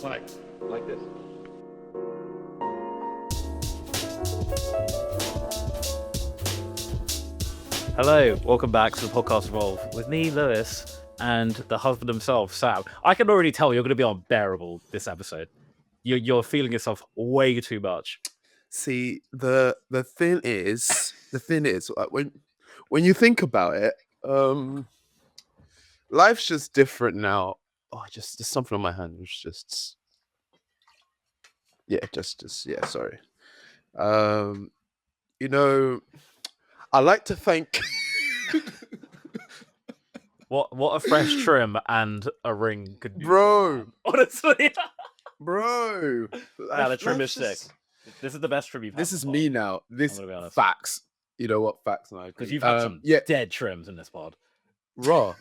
like this. Hello, welcome back to the podcast Evolve with me, Lewis, and the husband himself, Sam. I can already tell you're going to be unbearable this episode. You're feeling yourself way too much. See, the thing is, like, when you think about it, life's just different now. Oh, just there's something on my hand. It's just, yeah. Sorry. You know, I like to thank. What a fresh trim and a ring could do, Bro. Honestly, Bro. the trim is sick. This is the best trim you've had. This is me now. This I'm gonna be honest. facts. You know what facts? Because you've had some dead trims in this pod. Raw.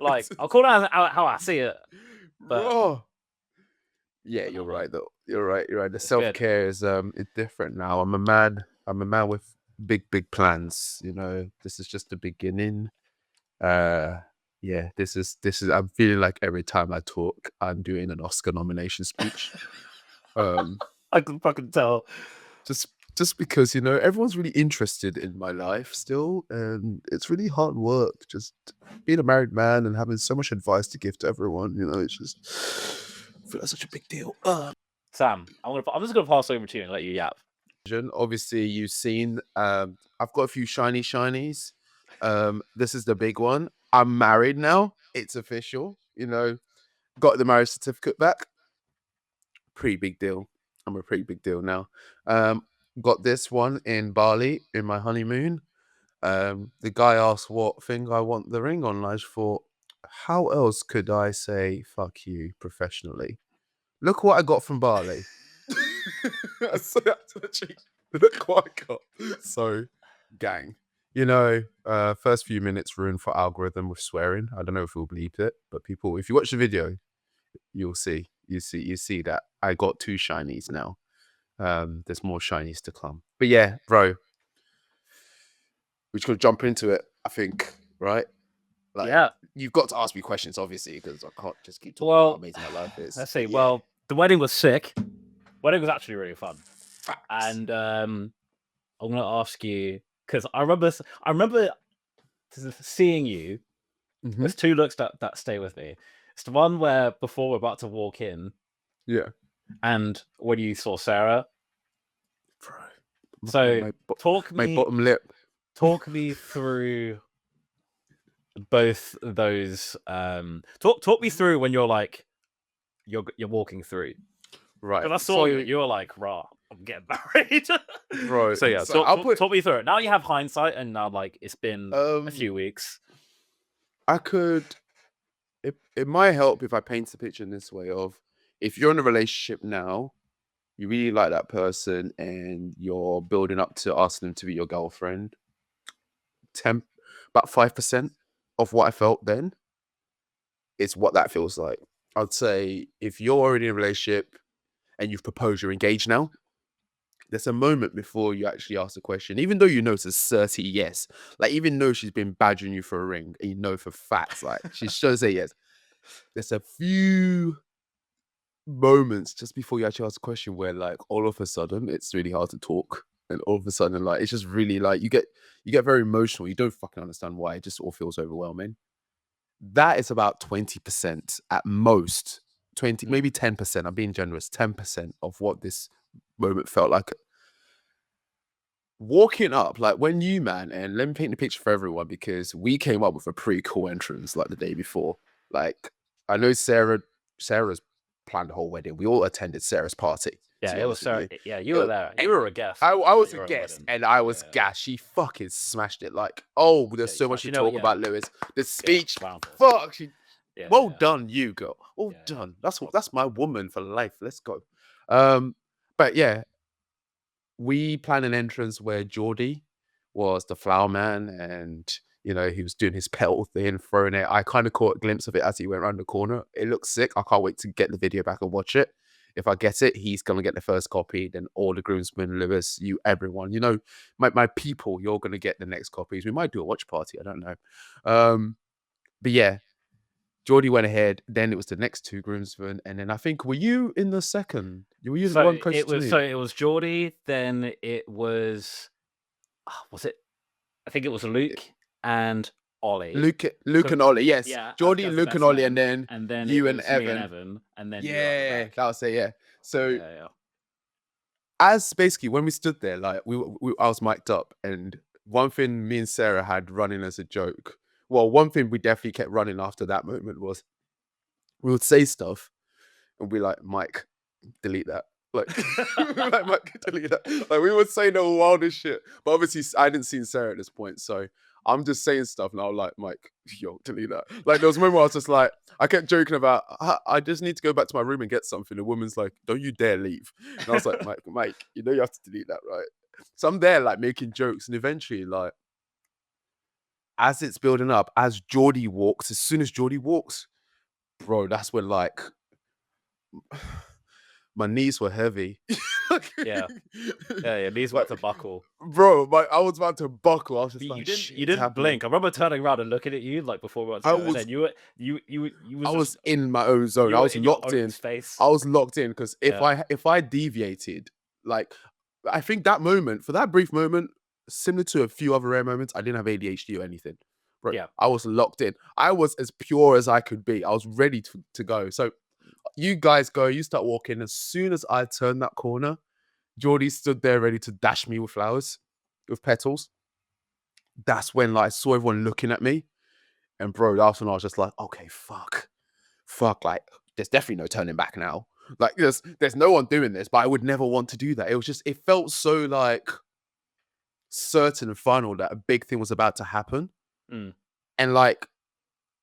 Like, I'll call it how I see it. But Raw. Yeah, you're right though. You're right. The self-care is different now. I'm a man with big plans. You know, this is just the beginning. This is I'm feeling like every time I talk, I'm doing an Oscar nomination speech. I can fucking tell. Just because, you know, everyone's really interested in my life still, and it's really hard work just being a married man and having so much advice to give to everyone. You know, it's just I feel like such a big deal. Sam, I'm just gonna pass over to you and let you yap. Obviously, you've seen. I've got a few shinies. This is the big one. I'm married now. It's official. You know, got the marriage certificate back. Pretty big deal. I'm a pretty big deal now. Got this one in Bali in my honeymoon. The guy asked what thing I want the ring on. I just thought, how else could I say fuck you professionally? Look what I got from Bali. Look what I got. So, gang, you know, first few minutes ruined for algorithm with swearing. I don't know if we'll bleep it, but people, if you watch the video, you'll see. You see that I got 2 shinies now. There's more shinies to come. But yeah, bro, we're just gonna jump into it, I think, right? Like, yeah. You've got to ask me questions, obviously, because I can't just keep talking about how amazing my life is. Let's see. Yeah. Well, the wedding was sick. Wedding was actually really fun. Facts. And I'm gonna ask you, because I remember seeing you. Mhm. There's 2 looks that stay with me. It's the one where before we're about to walk in, Yeah. and when you saw Sarah. Bro. So my bottom lip. Talk me through both those. Talk me through when you're like you're walking through. Right. Because I saw you were like, raw, I'm getting married. Bro. So yeah, talk me through it. Now you have hindsight, and now like it's been a few weeks. I could. It might help if I paint the picture in this way of, if you're in a relationship now, you really like that person, and you're building up to asking them to be your girlfriend. About 5% of what I felt then is what that feels like. I'd say if you're already in a relationship and you've proposed, you're engaged now, there's a moment before you actually ask the question, even though you know it's a 30 yes. Like, even though she's been badgering you for a ring, and you know for facts, like, she's going to say yes. There's a few moments just before you actually ask the question where, like, all of a sudden it's really hard to talk, and all of a sudden, like, it's just really like you get very emotional. You don't fucking understand why. It just all feels overwhelming. That is about 20% at most. 20, maybe 10%. I'm being generous. 10% of what this moment felt like. Walking up, like, when you, man, and let me paint the picture for everyone, because we came up with a pretty cool entrance like the day before. Like, I know Sarah's planned the whole wedding. We all attended Sarah's party. Yeah, it was Sarah. Yeah, you were there. You were a guest. I was a guest, and I was gassed. She fucking smashed it. Like, oh, there's so much to talk about, Lewis. The speech, fuck. Well done, you girl. Well done. That's my woman for life. Let's go. But yeah, we planned an entrance where Geordie was the flower man, and you know, he was doing his petal thing, throwing it. I kind of caught a glimpse of it as he went around the corner. It looks sick. I can't wait to get the video back and watch it. If I get it, he's gonna get the first copy. Then all the groomsmen, Lewis, you, everyone, you know, my people, you're gonna get the next copies. We might do a watch party. I don't know. But yeah, Geordie went ahead. Then it was the next two groomsmen, and then I think were you in the second? Were you the So one close it to was me? so it was Geordie, then it was it? I think it was Luke and Ollie. Luke So and Ollie, yes. yeah, Geordie, as the Luke and best Ollie, and men, then and then it you and was me and Evan. Evan, and then you at the Yeah, back. that was it. Yeah. So Yeah. as basically when we stood there, like I was mic'd up, and one thing me and Sarah had running as a joke. Well, one thing we definitely kept running after that moment was we would say stuff and be like, Mike, delete that. Like, like Mike, delete that. Like we would say the wildest shit. But obviously I didn't see Sarah at this point. So I'm just saying stuff and I was like, Mike, yo, delete that. Like there was a moment where I was just like, I kept joking about, I just need to go back to my room and get something. The woman's like, don't you dare leave. And I was like, Mike, you know you have to delete that, right? So I'm there like making jokes, and eventually like as it's building up, as soon as Geordie walks, bro, that's when like my knees were heavy. Yeah. Your knees Like, about to buckle. bro, I was about to buckle. I was just But like, shit, you it's didn't happening. blink. I remember turning around and looking at you like before we went to I go, and was then you was I just was in my own zone. you I were was in your locked own in. space. I was locked in because Yeah. if I deviated, like I think that moment, for that brief moment, similar to a few other rare moments, I didn't have ADHD or anything. Bro, Yeah. I was locked in. I was as pure as I could be. I was ready to go. So you guys go, you start walking. As soon as I turned that corner, Geordie stood there ready to dash me with flowers, with petals. That's when like I saw everyone looking at me. And bro, that's when I was just like, okay, fuck, like there's definitely no turning back now. Like there's no one doing this, but I would never want to do that. It was just, it felt so like certain and final that a big thing was about to happen. Mm. And like,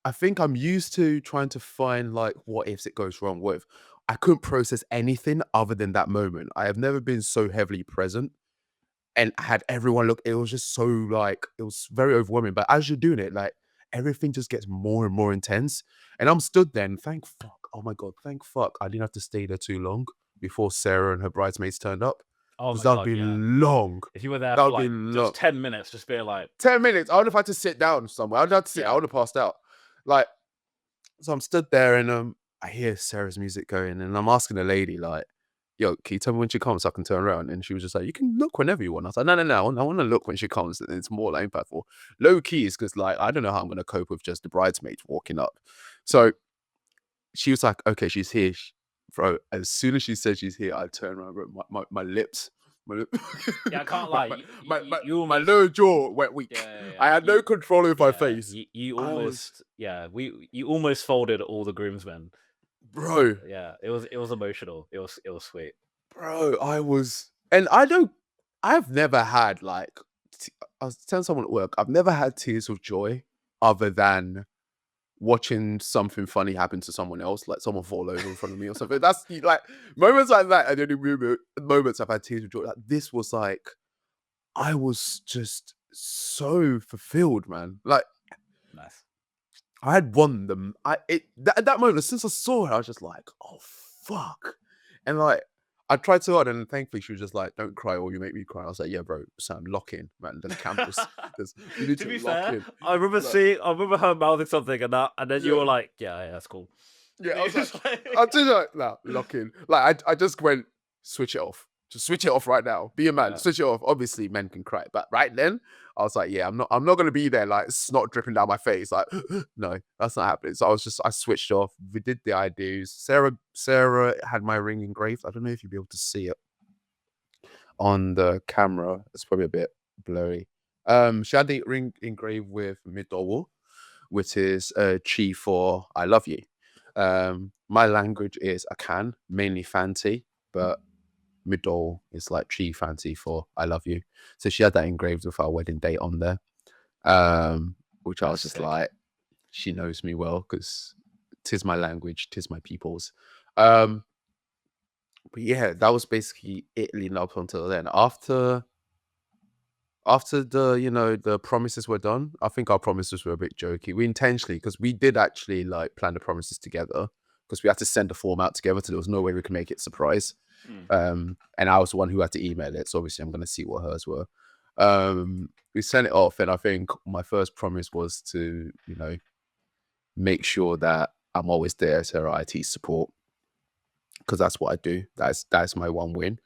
I think I'm used to trying to find like what ifs it goes wrong with. I couldn't process anything other than that moment. I have never been so heavily present and had everyone look. It was just so like, it was very overwhelming. But as you're doing it, like everything just gets more and more intense. And I'm stood there and thank fuck. Oh my God, thank fuck. I didn't have to stay there too long before Sarah and her bridesmaids turned up. Oh Because my that would God, be yeah. long. If you were there That for would be like long. just 10 minutes, just being like 10 minutes. I would have had to sit down somewhere. I would have had to sit. I Yeah. would have passed out. Like, so I'm stood there and I hear Sarah's music going and I'm asking the lady like, yo, can you tell me when she comes so I can turn around? And she was just like, you can look whenever you want. I was like, no. I want to look when she comes. And it's more like impactful. Low keys, because like, I don't know how I'm going to cope with just the bridesmaids walking up. So she was like, okay, she's here. Bro, as soon as she said she's here, I turned around, bro, my lips. Yeah, I can't lie. You My almost lower jaw went weak. Yeah. I had no control over my Yeah, face. you I was, almost you almost folded all the groomsmen. bro, Yeah, it was emotional. It was sweet. bro, I've never had like, I was telling someone at work, I've never had tears of joy other than watching something funny happen to someone else, like someone fall over in front of me or something. That's like moments like that are the only moments I've had tears of joy. Like this was like, I was just so fulfilled, man. Like Nice. I had won them. At that moment, since I saw her, I was just like, oh fuck. And like I tried so hard, and thankfully she was just like, "Don't cry, or you make me cry." I was like, "Yeah, bro, Sam, lock in, man. There's cameras. You need To to be lock fair, in." I remember her mouthing something and then you Yeah. were like, yeah, that's cool. Yeah, I was like, It's like- I did like, nah, lock in. Like, I just went, switch it off. Just switch it off right now. Be a man, Yeah. switch it off. Obviously, men can cry, but right then, I was like, yeah, I'm not gonna be there like snot dripping down my face. Like, no, that's not happening. So I switched off. We did the I do's. Sarah had my ring engraved. I don't know if you'll be able to see it on the camera. It's probably a bit blurry. She had the ring engraved with Midowo, which is chi for I love you. My language is Akan, mainly Fanti, but Midol is like chi Fanti for I love you. So she had that engraved with our wedding date on there. Which I was That's just sick. like, she knows me well because tis my language, tis my people's. But yeah, that was basically it leading up until then. After the promises were done, I think our promises were a bit jokey. We intentionally, because we did actually like plan the promises together, because we had to send the form out together, so there was no way we could make it surprise. And I was the one who had to email it, so obviously I'm going to see what hers were. We sent it off, and I think my first promise was to make sure that I'm always there as her IT support because that's what I do. That's my one win.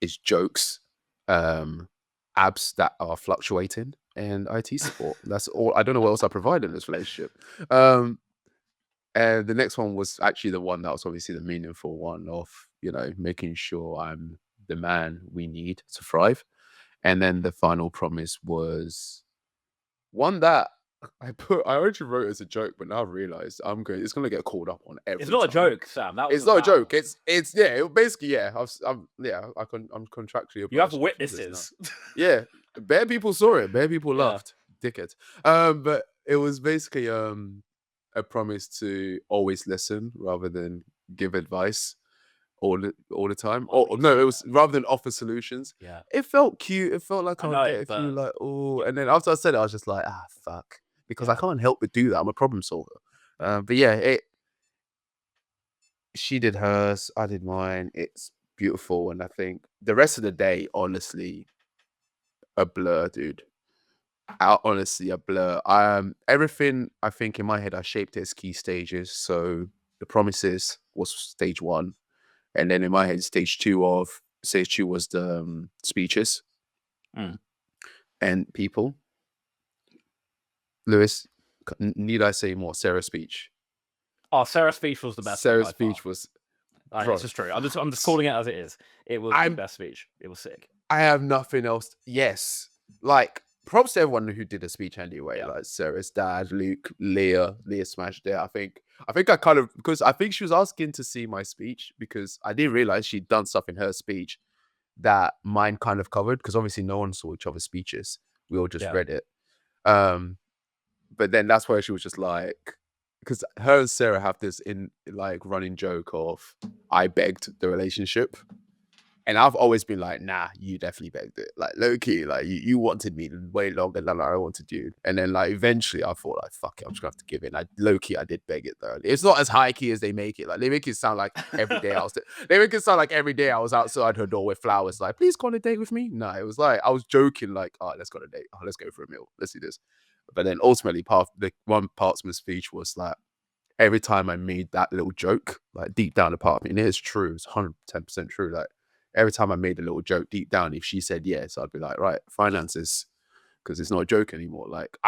Is jokes, abs that are fluctuating, and IT support. That's all. I don't know what else I provide in this relationship. And the next one was actually the one that was obviously the meaningful one of, making sure I'm the man we need to thrive. And then the final promise was one that I originally wrote as a joke, but now I realized it's gonna get called up on every It's not a time. joke, Sam. That was It's not a vow. joke. It's basically I'm contractually You have obliged to do this now. witnesses. Yeah, bare people saw it. Bare people Yeah. laughed. Dickhead. But it was basically a promise to always listen rather than give advice all the time. Oh, Oh you no, said it was rather than offer solutions. Yeah. It felt cute. It felt like I I'd know, get it through, but like, oh. And then after I said it, I was just like, fuck, because I Yeah. can't help but do that. I'm a problem solver. But yeah, she did hers, I did mine. It's beautiful, and I think the rest of the day, honestly, a blur, dude. Honestly, a blur. Everything I think in my head, I shaped it as key stages. So the promises was stage one, and then in my head, stage two was the speeches Mm. and people. Lewis, need I say more? Sarah's speech. Oh, Sarah's speech was the best. Sarah's by speech far. was. This is true. I'm just calling it as it is. It was the best speech. It was sick. I have nothing else. Yes, like props to everyone who did a speech anyway. Yeah. Like Sarah's dad, Luke, Leah smashed it. I think I kind of, because I think she was asking to see my speech because I didn't realize she'd done stuff in her speech that mine kind of covered, because obviously no one saw each other's speeches. We all just read it. But then that's where she was just like, because her and Sarah have this running joke of, I begged the relationship. And I've always been like, nah, you definitely begged it. Like, low key, like, you wanted me way longer than I wanted you. And then, like, eventually I thought, like, fuck it, I'm just gonna have to give in. Low key, I did beg it though. It's not as high key as they make it. Like, they make it sound like every day I was outside her door with flowers, like, please go on a date with me. No, it was like, I was joking, like, all right, let's go on a date. Oh, let's go for a meal. Let's do this. But then ultimately, one part of my speech was like, every time I made that little joke, like, deep down a part of me, and it is true, it's 110% true, like, every time I made a little joke deep down, if she said yes, I'd be like, right, finances, because it's not a joke anymore. Like,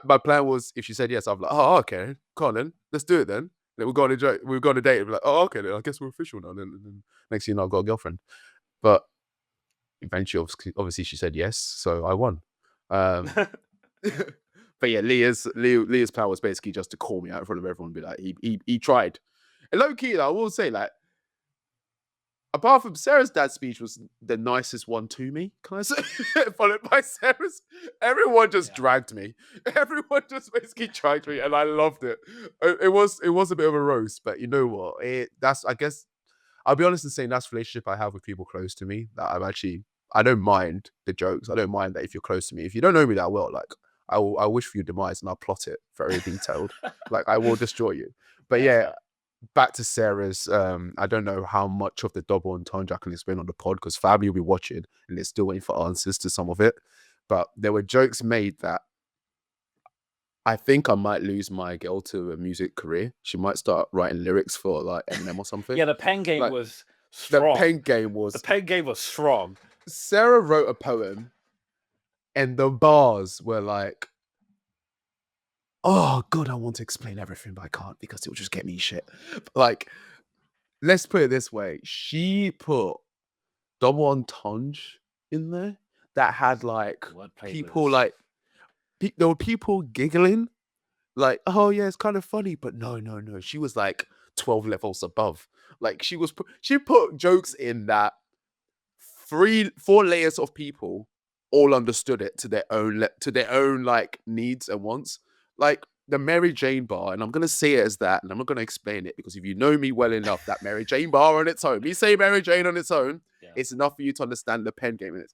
my plan was, if she said yes, I'd be like, oh, okay, come on then, let's do it then. Then we'll go on a date, and be like, oh, okay, then I guess we're official now. Then next thing you know, I've got a girlfriend. But eventually, obviously, she said yes, so I won. But yeah, Leah's plan was basically just to call me out in front of everyone and be like, he tried. And low key, I will say, like, apart from Sarah's dad's speech was the nicest one to me, can I say? Followed by Sarah's. Everyone just dragged me. Everyone just basically dragged me, and I loved it. It was a bit of a roast, but you know what? I guess I'll be honest in saying that's the relationship I have with people close to me. That I don't mind the jokes. I don't mind that if you're close to me. If you don't know me that well, like, I wish for your demise and I'll plot it very detailed. Like, I will destroy you. But yeah. Back to Sarah's, I don't know how much of the double entendre I can explain on the pod, because family will be watching and they're still waiting for answers to some of it. But there were jokes made that I think I might lose my girl to a music career. She might start writing lyrics for like Eminem or something. Yeah, the pen game Like, was strong. The pen game was strong. Sarah wrote a poem and the bars were like, oh god, I want to explain everything, but I can't because it will just get me shit. Like, let's put it this way. She put double entendre in there that had like people like there were people giggling, like, oh yeah, it's kind of funny, but no. She was like 12 levels above. Like, she put jokes in that 4 layers of people all understood it to their own like needs and wants. Like the Mary Jane bar, and I'm gonna say it as that, and I'm not gonna explain it, because if you know me well enough, that Mary Jane bar on its own, me say Mary Jane on its own, it's enough for you to understand the pen game in it.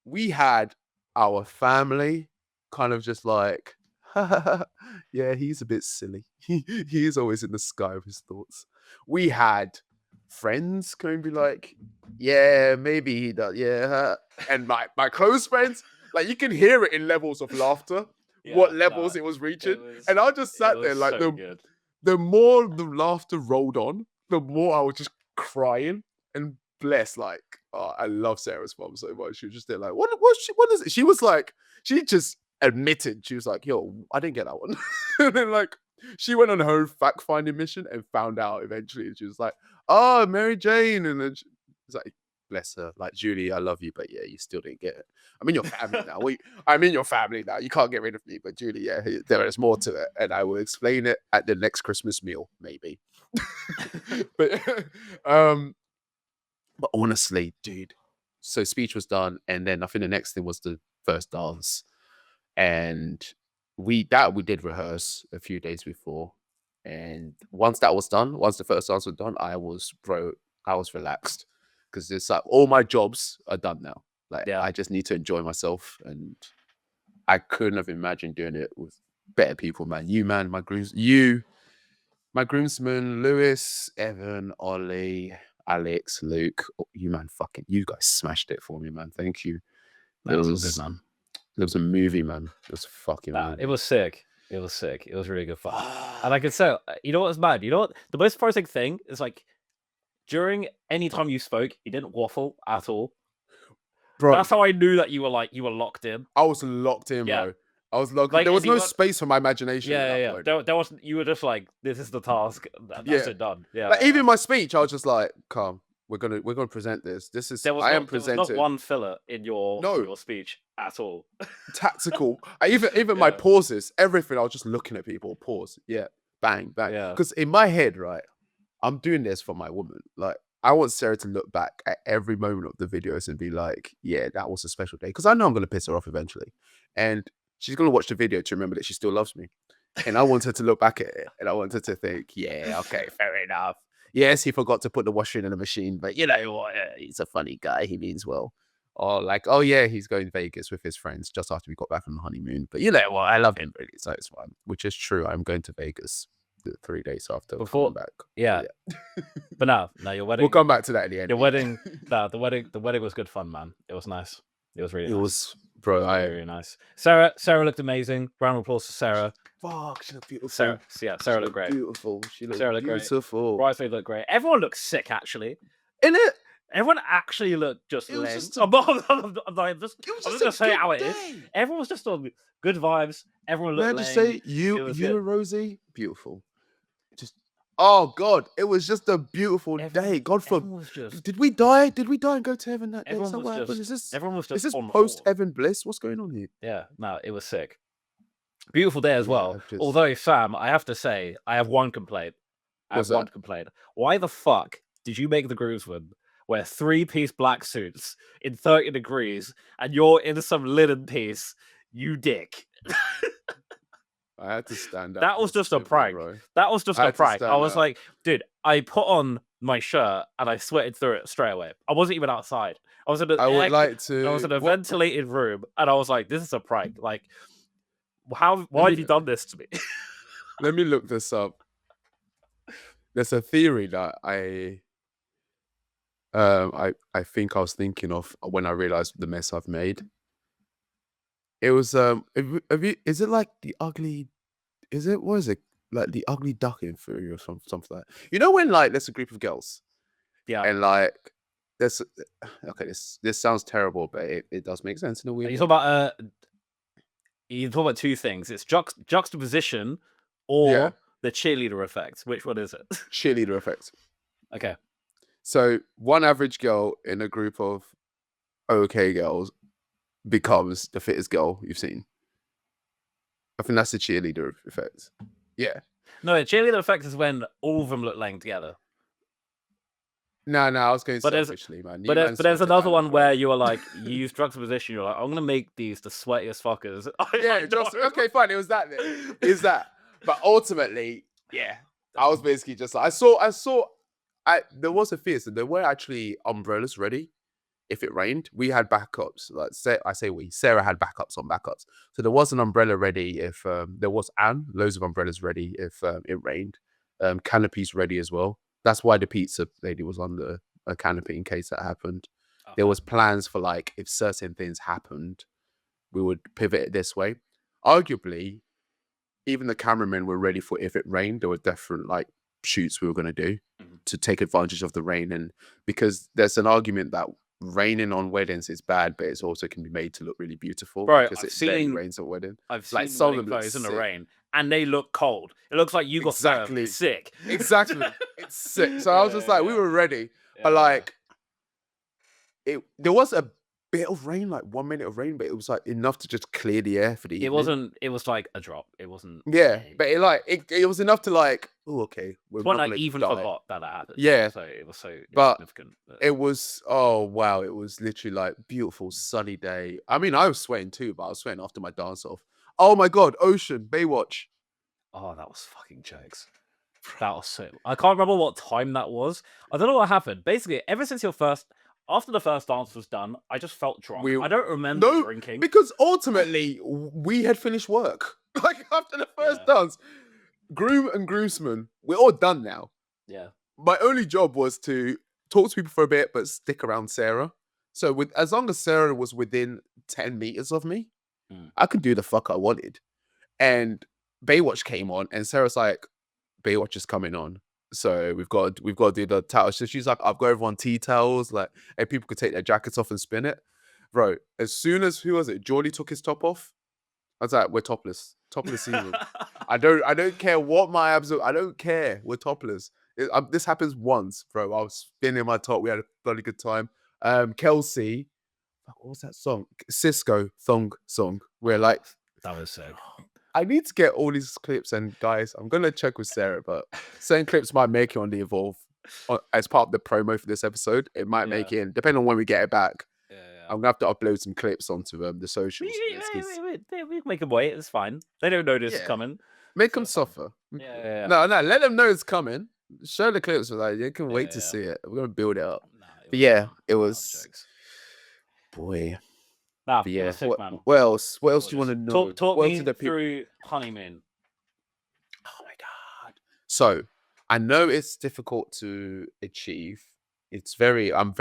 We had our family kind of just like, yeah, he's a bit silly. He's always in the sky with his thoughts. We had friends can be like, yeah, maybe he does, yeah. And my close friends, like, you can hear it in levels of laughter, what levels it was reaching. And I just sat there like, the more the laughter rolled on, the more I was just crying. And bless, like, oh, I love Sarah's mom so much. She was just there, like, what is it? She was like, she just admitted, she was like, yo, I didn't get that one. And then, like, she went on her fact finding mission and found out eventually. And she was like, oh, Mary Jane. And then she was like, bless her, like, Julie, I love you, but yeah, you still didn't get it. I'm in your family now. I'm in your family now. You can't get rid of me, but Julie, yeah, there is more to it, and I will explain it at the next Christmas meal, maybe. but but honestly, dude, so speech was done, and then I think the next thing was the first dance, and we did rehearse a few days before, and once that was done, once the first dance was done, I was relaxed because it's like all my jobs are done now. Like I just need to enjoy myself, and I couldn't have imagined doing it with better people, man. You, man, my groomsmen, Lewis, Evan, Ollie, Alex, Luke. Oh, you guys smashed it for me, man. Thank you. That was good, man. It was a movie, man. It was a fucking movie. It was sick. It was sick. It was really good fun. And I could say, you know what was mad? You know what? The most surprising thing is, like, during any time you spoke, you didn't waffle at all. Bro, that's how I knew that you were locked in. I was locked in, bro. I was locked. Like, there was no space for my imagination. Yeah. There wasn't. You were just like, this is the task. That's it, done. Yeah. Like, even my speech, I was just like, calm. We're gonna present this. This is. I am presenting. There was not one filler in your speech at all. Tactical. Even my pauses, everything. I was just looking at people. Pause. Yeah. Bang. Yeah. Because in my head, right, I'm doing this for my woman. Like, I want Sarah to look back at every moment of the videos and be like, yeah, that was a special day. Because I know I'm going to piss her off eventually. And she's going to watch the video to remember that she still loves me. And I want her to look back at it. And I want her to think, yeah, okay, fair enough. Yes, he forgot to put the washer in the machine. But you know what? He's a funny guy. He means well. Or like, oh yeah, he's going to Vegas with his friends just after we got back from the honeymoon. But you know what? I love him really. So it's fine. Which is true. I'm going to Vegas 3 days after coming back. Yeah. But no, your wedding. We'll come back to that at the end. Your wedding, the wedding was good fun, man. It was nice. It was really nice. It was, bro, very nice. Sarah looked amazing. Round of applause to Sarah. Fuck, she looked beautiful. Sarah looked great. Beautiful. She looked beautiful. Bridesmaid looked great. Everyone looked sick, actually. In it? Everyone actually looked just lame. I'm just gonna say how it is. Everyone was just on good vibes. Everyone looked lame. Just say you and Rosie, beautiful. Just oh god, it was just a beautiful day. God forbid. Did we die? Did we die and go to heaven that day? Everyone was just. Is this post heaven bliss? What's going on here? Yeah, no, it was sick. Beautiful day as well. Although, Sam, I have to say, I have one complaint. Why the fuck did you make the groomsmen wear 3-piece black suits in 30 degrees and you're in some linen piece? You dick. I had to stand up. That was just a prank. That was just a prank. I was like, dude, I put on my shirt and I sweated through it straight away. I wasn't even outside. I was in a ventilated room, and I was like, this is a prank. Like, why have you done this to me? Let me look this up. There's a theory that I think I was thinking of when I realized the mess I've made. It was is it like the ugly? What is it like the ugly duckling theory or something like that? You know when like there's a group of girls, and like there's okay, this sounds terrible, but it does make sense in a weird. You talk about two things. It's juxtaposition or the cheerleader effect. Which one is it? Cheerleader effect. Okay. So one average girl in a group of okay girls becomes the fittest girl you've seen. I think that's the cheerleader effect. Yeah. No, the cheerleader effect is when all of them look lame together. No, I was going selfishly, man. But there's another one where you are like, you use juxtaposition, you're like, I'm gonna make these the sweatiest fuckers. Okay, fine. It was that then. Is that? But ultimately, yeah. I was basically just like, there was a fear. So there were actually umbrellas ready. If it rained, we had backups. Sarah had backups on backups. So there was an umbrella ready if there was loads of umbrellas ready if it rained. Canopies ready as well. That's why the pizza lady was under a canopy in case that happened. Okay. There was plans for like if certain things happened, we would pivot it this way. Arguably, even the cameramen were ready for if it rained. There were different like shoots we were going to do to take advantage of the rain, and because there's an argument that raining on weddings is bad, but it's also can be made to look really beautiful Bro, because it barely rains at wedding. I've Like seen some of wedding them look photos in the sick. rain, and they look cold. It looks like you got served Exactly. sick. Exactly. It's sick. So I was just like, we were ready, but like there was a bit of rain, like 1 minute of rain, but it was like enough to just clear the air for the It evening. wasn't. It was like a drop. It wasn't. Yeah, but it was enough to like, oh, okay, we're It's when not I gonna even die. forgot that happened. Yeah, So it was so but significant. it was, oh wow, it was literally like beautiful sunny day. I mean, I was sweating too, but I was sweating after my dance off. Oh my god, ocean, Baywatch. Oh, that was fucking jokes. That was so. I can't remember what time that was. I don't know what happened. Basically, ever since after the first dance was done, I just felt drunk. I don't remember No, drinking. because ultimately we had finished work. Like after the first dance, groom and groomsman, we're all done now. Yeah. My only job was to talk to people for a bit, but stick around Sarah. So as long as Sarah was within 10 meters of me, I could do the fuck I wanted. And Baywatch came on, and Sarah's like, Baywatch is coming on. So we've got to do the towels. So she's like, I've got everyone tea towels, like, and people could take their jackets off and spin it. Bro, as soon as who was it? Geordie took his top off. I was like, we're topless. Top of the season. I don't care what my abs are. I don't care. We're topless. This happens once, bro. I was spinning my top. We had a bloody good time. Kelsey, what was that song? Cisco thong song. We're like, that was sick. I need to get all these clips, and guys, I'm gonna check with Sarah, but certain clips might make it on the Evolve as part of the promo for this episode. It might make it in, depending on when we get it back. I'm gonna have to upload some clips onto the socials. We can make them wait. It's fine. They don't know this is coming. Make them suffer. Yeah. No, let them know it's coming. Show the clips. Like they can wait to see it. We're gonna build it up. But yeah, it was. Boy. Nah, yeah. sick, man. What else? What else do you want to know? Talk me through honeymoon. Oh my god. So I know it's difficult to achieve. It's very. I'm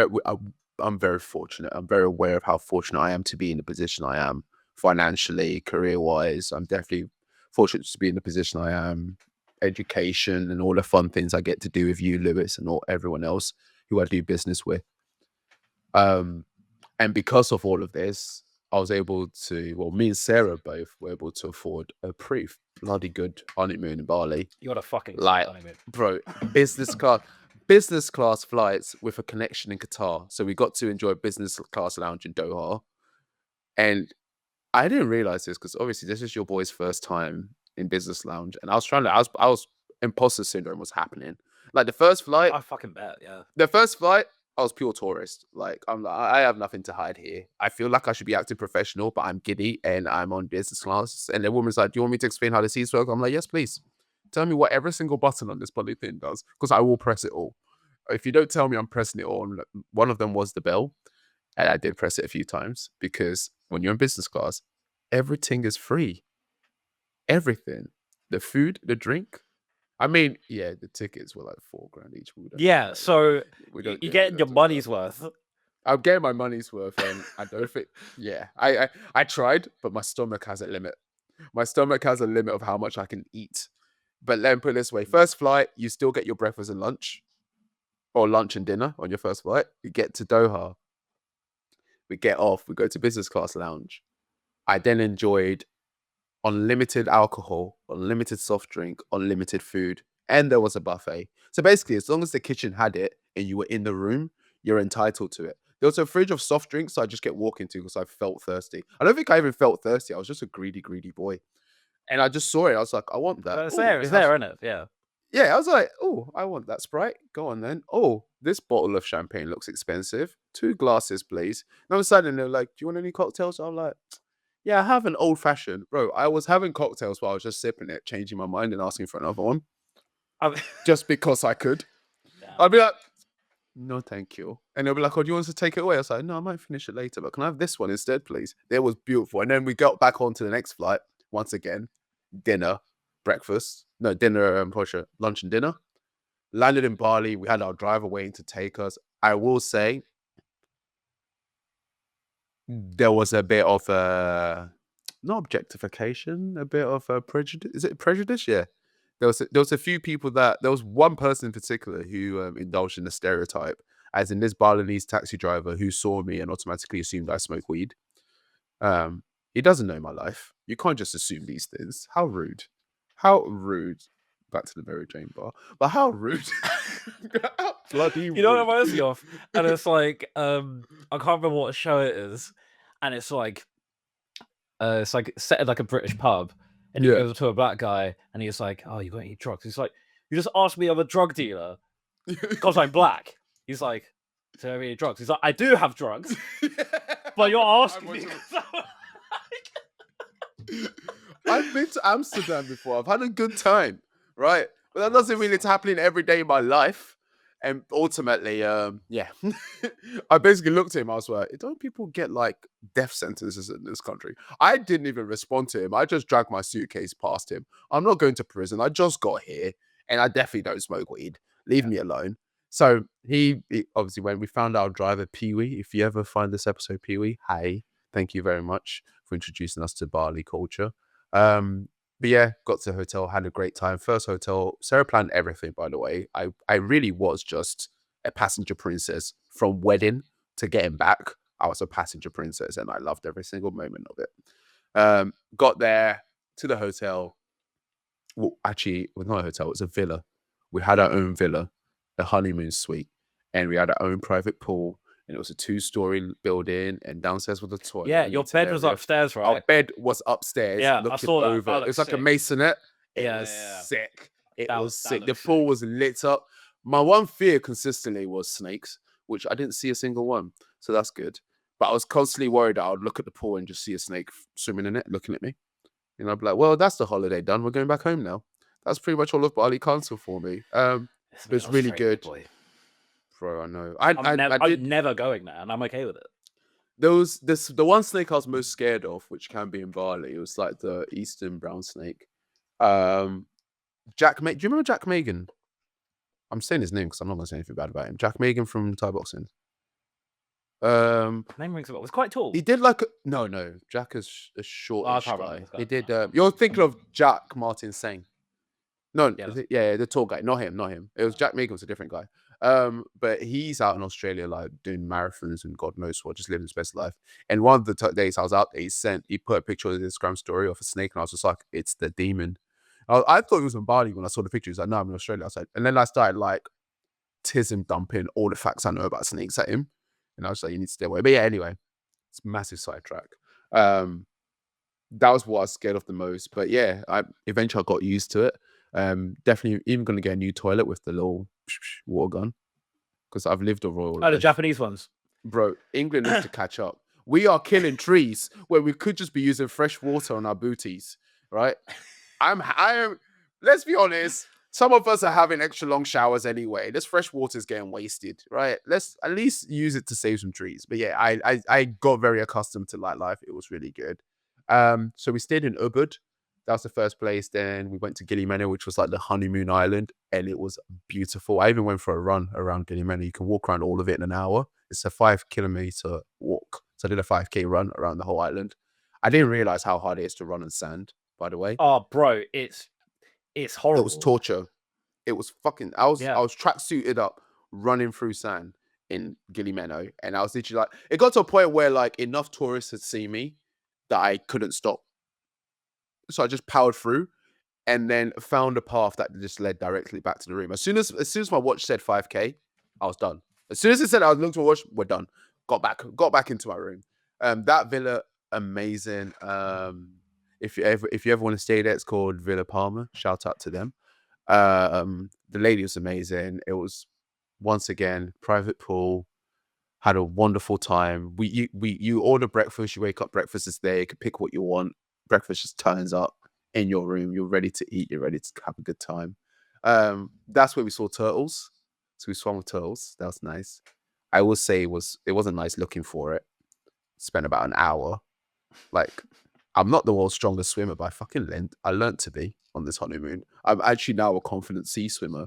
very fortunate. I'm very aware of how fortunate I am to be in the position I am financially, career-wise. I'm definitely fortunate to be in the position I am, education and all the fun things I get to do with you, Lewis, and everyone else who I do business with. And because of all of this, I was able to, well, me and Sarah both were able to afford a pretty bloody good honeymoon in Bali. You got a fucking honeymoon. Bro, business class flights with a connection in Qatar. So we got to enjoy a business class lounge in Doha. And I didn't realize this because obviously this is your boy's first time in business lounge. And I was imposter syndrome was happening. Like the first flight. I fucking bet, yeah. The first flight, I was pure tourist. Like I have nothing to hide here. I feel like I should be acting professional, but I'm giddy and I'm on business class. And the woman's like, "Do you want me to explain how the seats work?" I'm like, "Yes, please. Tell me what every single button on this bloody thing does, because I will press it all. If you don't tell me I'm pressing it all," one of them was the bell, and I did press it a few times because when you're in business class, everything is free. Everything, the food, the drink. I mean, yeah, the tickets were like $4,000 each. Yeah, so you're getting your money's worth. I'm getting my money's worth, and I don't think. Yeah, I tried, but my stomach has a limit. My stomach has a limit of how much I can eat. But let me put it this way: first flight, you still get your breakfast and lunch, or lunch and dinner on your first flight. You get to Doha, we get off, we go to business class lounge. I then enjoyed unlimited alcohol, unlimited soft drink, unlimited food, and there was a buffet. So basically, as long as the kitchen had it and you were in the room, you're entitled to it. There was a fridge of soft drinks, so I just kept walking to because I felt thirsty. I don't think I even felt thirsty. I was just a greedy boy. And I just saw it. I was like, I want that. It's there, isn't it? Yeah. Yeah, I was like, oh, I want that Sprite. Go on then. Oh, this bottle of champagne looks expensive. 2 glasses, please. And all of a sudden, they're like, do you want any cocktails? I'm like, yeah, I have an old fashioned. Bro, I was having cocktails while I was just sipping it, changing my mind and asking for another one. Just because I could. Yeah. I'd be like, no, thank you. And they'll be like, oh, do you want us to take it away? I was like, no, I might finish it later, but can I have this one instead, please? It was beautiful. And then we got back on to the next flight. Once again, dinner, breakfast. No, dinner, lunch and dinner. Landed in Bali. We had our driver waiting to take us. I will say, there was a bit of not objectification, a bit of prejudice. Is it prejudice? Yeah. There was a few people there was one person in particular who indulged in the stereotype, as in this Balinese taxi driver who saw me and automatically assumed I smoke weed. Um, he doesn't know my life. You can't just assume these things. How rude. How rude. Back to the Mary Jane bar. But how rude. How bloody rude. You know what it reminds me of? And it's like, I can't remember what show it is, and it's like set in like a British pub, and he Yeah. goes up to a black guy, and he's like, "Oh, you got any drugs?" He's like, "You just asked me I'm a drug dealer because I'm black." He's like, "Do you have any drugs?" He's like, "I do have drugs, but you're asking me." I've been to Amsterdam before. I've had a good time, right? But that doesn't mean it's happening every day in my life. And ultimately, yeah, I basically looked at him. I was like, "Don't people get like death sentences in this country?" I didn't even respond to him. I just dragged my suitcase past him. I'm not going to prison. I just got here, and I definitely don't smoke weed. Leave me alone. So he obviously, when we found our driver Pee Wee, if you ever find this episode, Pee Wee, hey, thank you very much for introducing us to Bali culture. But yeah, got to the hotel, had a great time. First hotel, Sarah planned everything, by the way. I really was just a passenger princess from wedding to getting back. I was a passenger princess and I loved every single moment of it. Got there to the hotel. Well, actually, it was not a hotel, it was a villa. We had our own villa, a honeymoon suite, and we had our own private pool. And it was a 2-story building, and downstairs was a toilet. Yeah, your bed was upstairs, right? Our bed was upstairs, Yeah, I looking saw that. over. That It was looks like a sick. masonette. It Yeah, was yeah. sick. It That was sick. The looks pool sick. was lit up. My one fear consistently was snakes, which I didn't see a single one. So that's good. But I was constantly worried that I would look at the pool and just see a snake swimming in it, looking at me. And I'd be like, well, that's the holiday done. We're going back home now. That's pretty much all of Bali Council for me. It's It's really good. Boy. Bro, I know. I'm never going there, and I'm okay with it. The one snake I was most scared of, which can be in Bali, it was like the eastern brown snake. Do you remember Jack Megan? I'm saying his name because I'm not gonna say anything bad about him. Jack Megan from Thai boxing. Name rings a bell. It was quite tall. He did like no. Jack is a shortish can't guy. remember this guy. He did. You're thinking of Jack Martin Singh. No, Yeah, the tall guy, not him. It was Jack Megan was a different guy. But he's out in Australia, like doing marathons and God knows what, just living his best life. And one of the days I was out there, he put a picture of his Instagram story of a snake, and I was just like, it's the demon. I thought it was in Bali when I saw the picture. He's like, no, I'm in Australia. I said, and then I started like tism dumping all the facts I know about snakes at him, and I was like, you need to stay away. But yeah, anyway, it's a massive sidetrack. That was what I was scared of the most. But yeah, I eventually got used to it. Definitely even going to get a new toilet with the little water gun because I've lived a royal life. the Japanese ones. Bro, England needs to catch up. We are killing trees where we could just be using fresh water on our booties, right? I am. Let's be honest. Some of us are having extra long showers anyway. This fresh water is getting wasted, right? Let's at least use it to save some trees. But yeah, I got very accustomed to that life. It was really good. So we stayed in Ubud. That was the first place. Then we went to Gili, which was like the honeymoon island, and it was beautiful. I even went for a run around Gili. You can walk around all of it in an hour. It's a 5-kilometer walk. So I did a 5K run around the whole island. I didn't realize how hard it is to run on sand, by the way. Oh, bro, it's horrible. It was torture. It was fucking. I was tracksuited up, running through sand in Gili, and I was literally like, it got to a point where like enough tourists had seen me that I couldn't stop. So I just powered through, and then found a path that just led directly back to the room. As soon as my watch said 5K, I was done. As soon as it said I looked at my watch, we're done. Got back into my room. That villa, amazing. If you ever want to stay there, it's called Villa Palma. Shout out to them. The lady was amazing. It was once again private pool. Had a wonderful time. You order breakfast. You wake up, breakfast is there. You can pick what you want. Breakfast just turns up in your room. You're ready to eat. You're ready to have a good time. That's where we saw turtles. So we swam with turtles. That was nice. I will say it wasn't nice looking for it. Spent about an hour. Like, I'm not the world's strongest swimmer, but I learned to be on this honeymoon. I'm actually now a confident sea swimmer,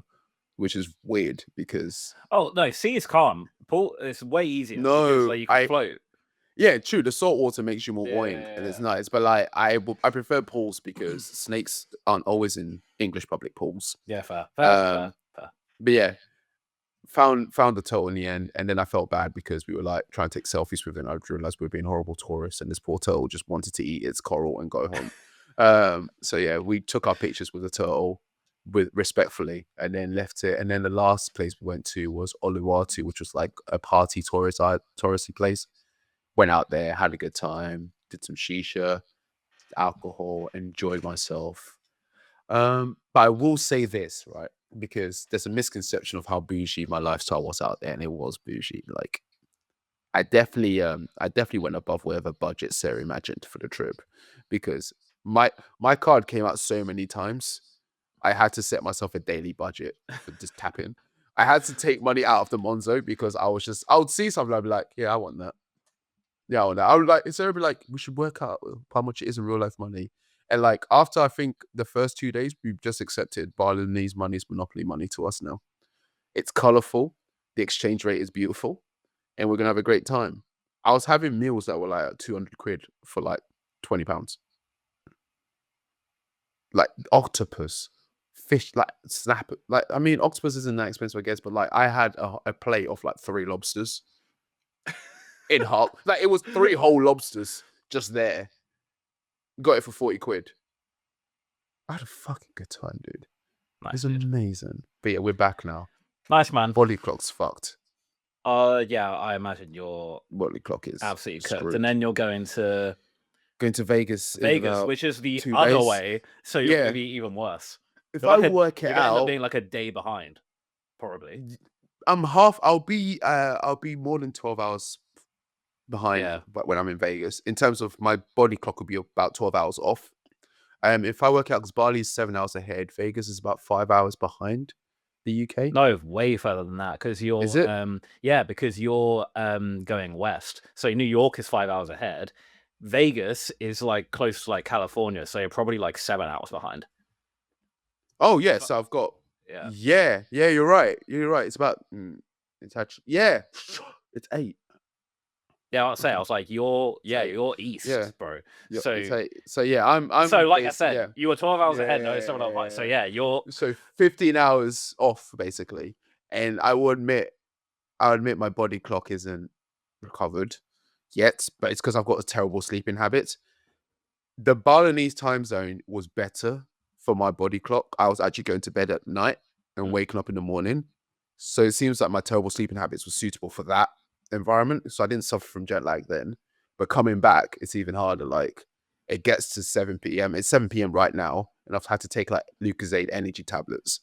which is weird because no, sea is calm. Pool is way easier. No, because, like, you can float. Yeah, true. The salt water makes you more buoyant, and it's Yeah. nice. But like, I prefer pools because snakes aren't always in English public pools. Yeah, fair. Fair, fair, Um, fair. but yeah, found the turtle in the end, and then I felt bad because we were like trying to take selfies with it. And I realized we were being horrible tourists, and this poor turtle just wanted to eat its coral and go home. So yeah, we took our pictures with the turtle with respectfully, and then left it. And then the last place we went to was Oluwatu, which was like a party touristy place. Went out there, had a good time, did some shisha, alcohol, enjoyed myself. But I will say this, right? Because there's a misconception of how bougie my lifestyle was out there, and it was bougie. Like I definitely went above whatever budget Sarah imagined for the trip, because my card came out so many times. I had to set myself a daily budget for just tapping. I had to take money out of the Monzo because I would see something, I'd be like, yeah, I want that. Yeah, I would like, Sarah would be like, we should work out how much it is in real life money. And like after I think the first 2 days, we've just accepted Balinese money is monopoly money to us now. It's colorful, the exchange rate is beautiful, and we're gonna have a great time. I was having meals that were like 200 quid for like £20. Like octopus, fish, like snap. Like, I mean, octopus isn't that expensive, I guess, but like I had a plate of like 3 lobsters in half. Like it was 3 whole lobsters just there. Got it for 40 quid. I had a fucking good time, dude. Nice, It's dude. amazing. But yeah, we're back now. Nice, man. Body clock's fucked. Yeah, I imagine you're Body clock is absolutely cooked. screwed. And then you're going to Going to Vegas in Vegas, about which is the 2 other days. way, so you're Yeah. gonna be even worse. If You're I like work it you're gonna end up out, being like a day behind, probably. I'll be more than 12 hours behind, Yeah. but when I'm in Vegas, in terms of my body clock will be about 12 hours off. If I work out, because Bali is 7 hours ahead, Vegas is about 5 hours behind the UK. No, way further than that, because you're Is it? because you're going west. So New York is 5 hours ahead. Vegas is like close to like California, so you're probably like 7 hours behind. Oh yeah, so I've got Yeah. yeah, you're right. You're right. It's about it's actually it's 8. Yeah, I'll say I Okay. was like, you're So, you're east, yeah. bro. Yeah, So it's 8. So yeah, I'm so like I it's, said, yeah. you were 12 hours ahead, no 7 hours behind. So yeah, you're So 15 hours off basically. And I'll admit my body clock isn't recovered yet, but it's because I've got a terrible sleeping habit. The Balinese time zone was better for my body clock. I was actually going to bed at night and waking up in the morning. So it seems like my terrible sleeping habits were suitable for that environment. So I didn't suffer from jet lag then. But coming back, it's even harder. Like it gets to 7 p.m. It's 7 p.m. right now. And I've had to take like Lucozade energy tablets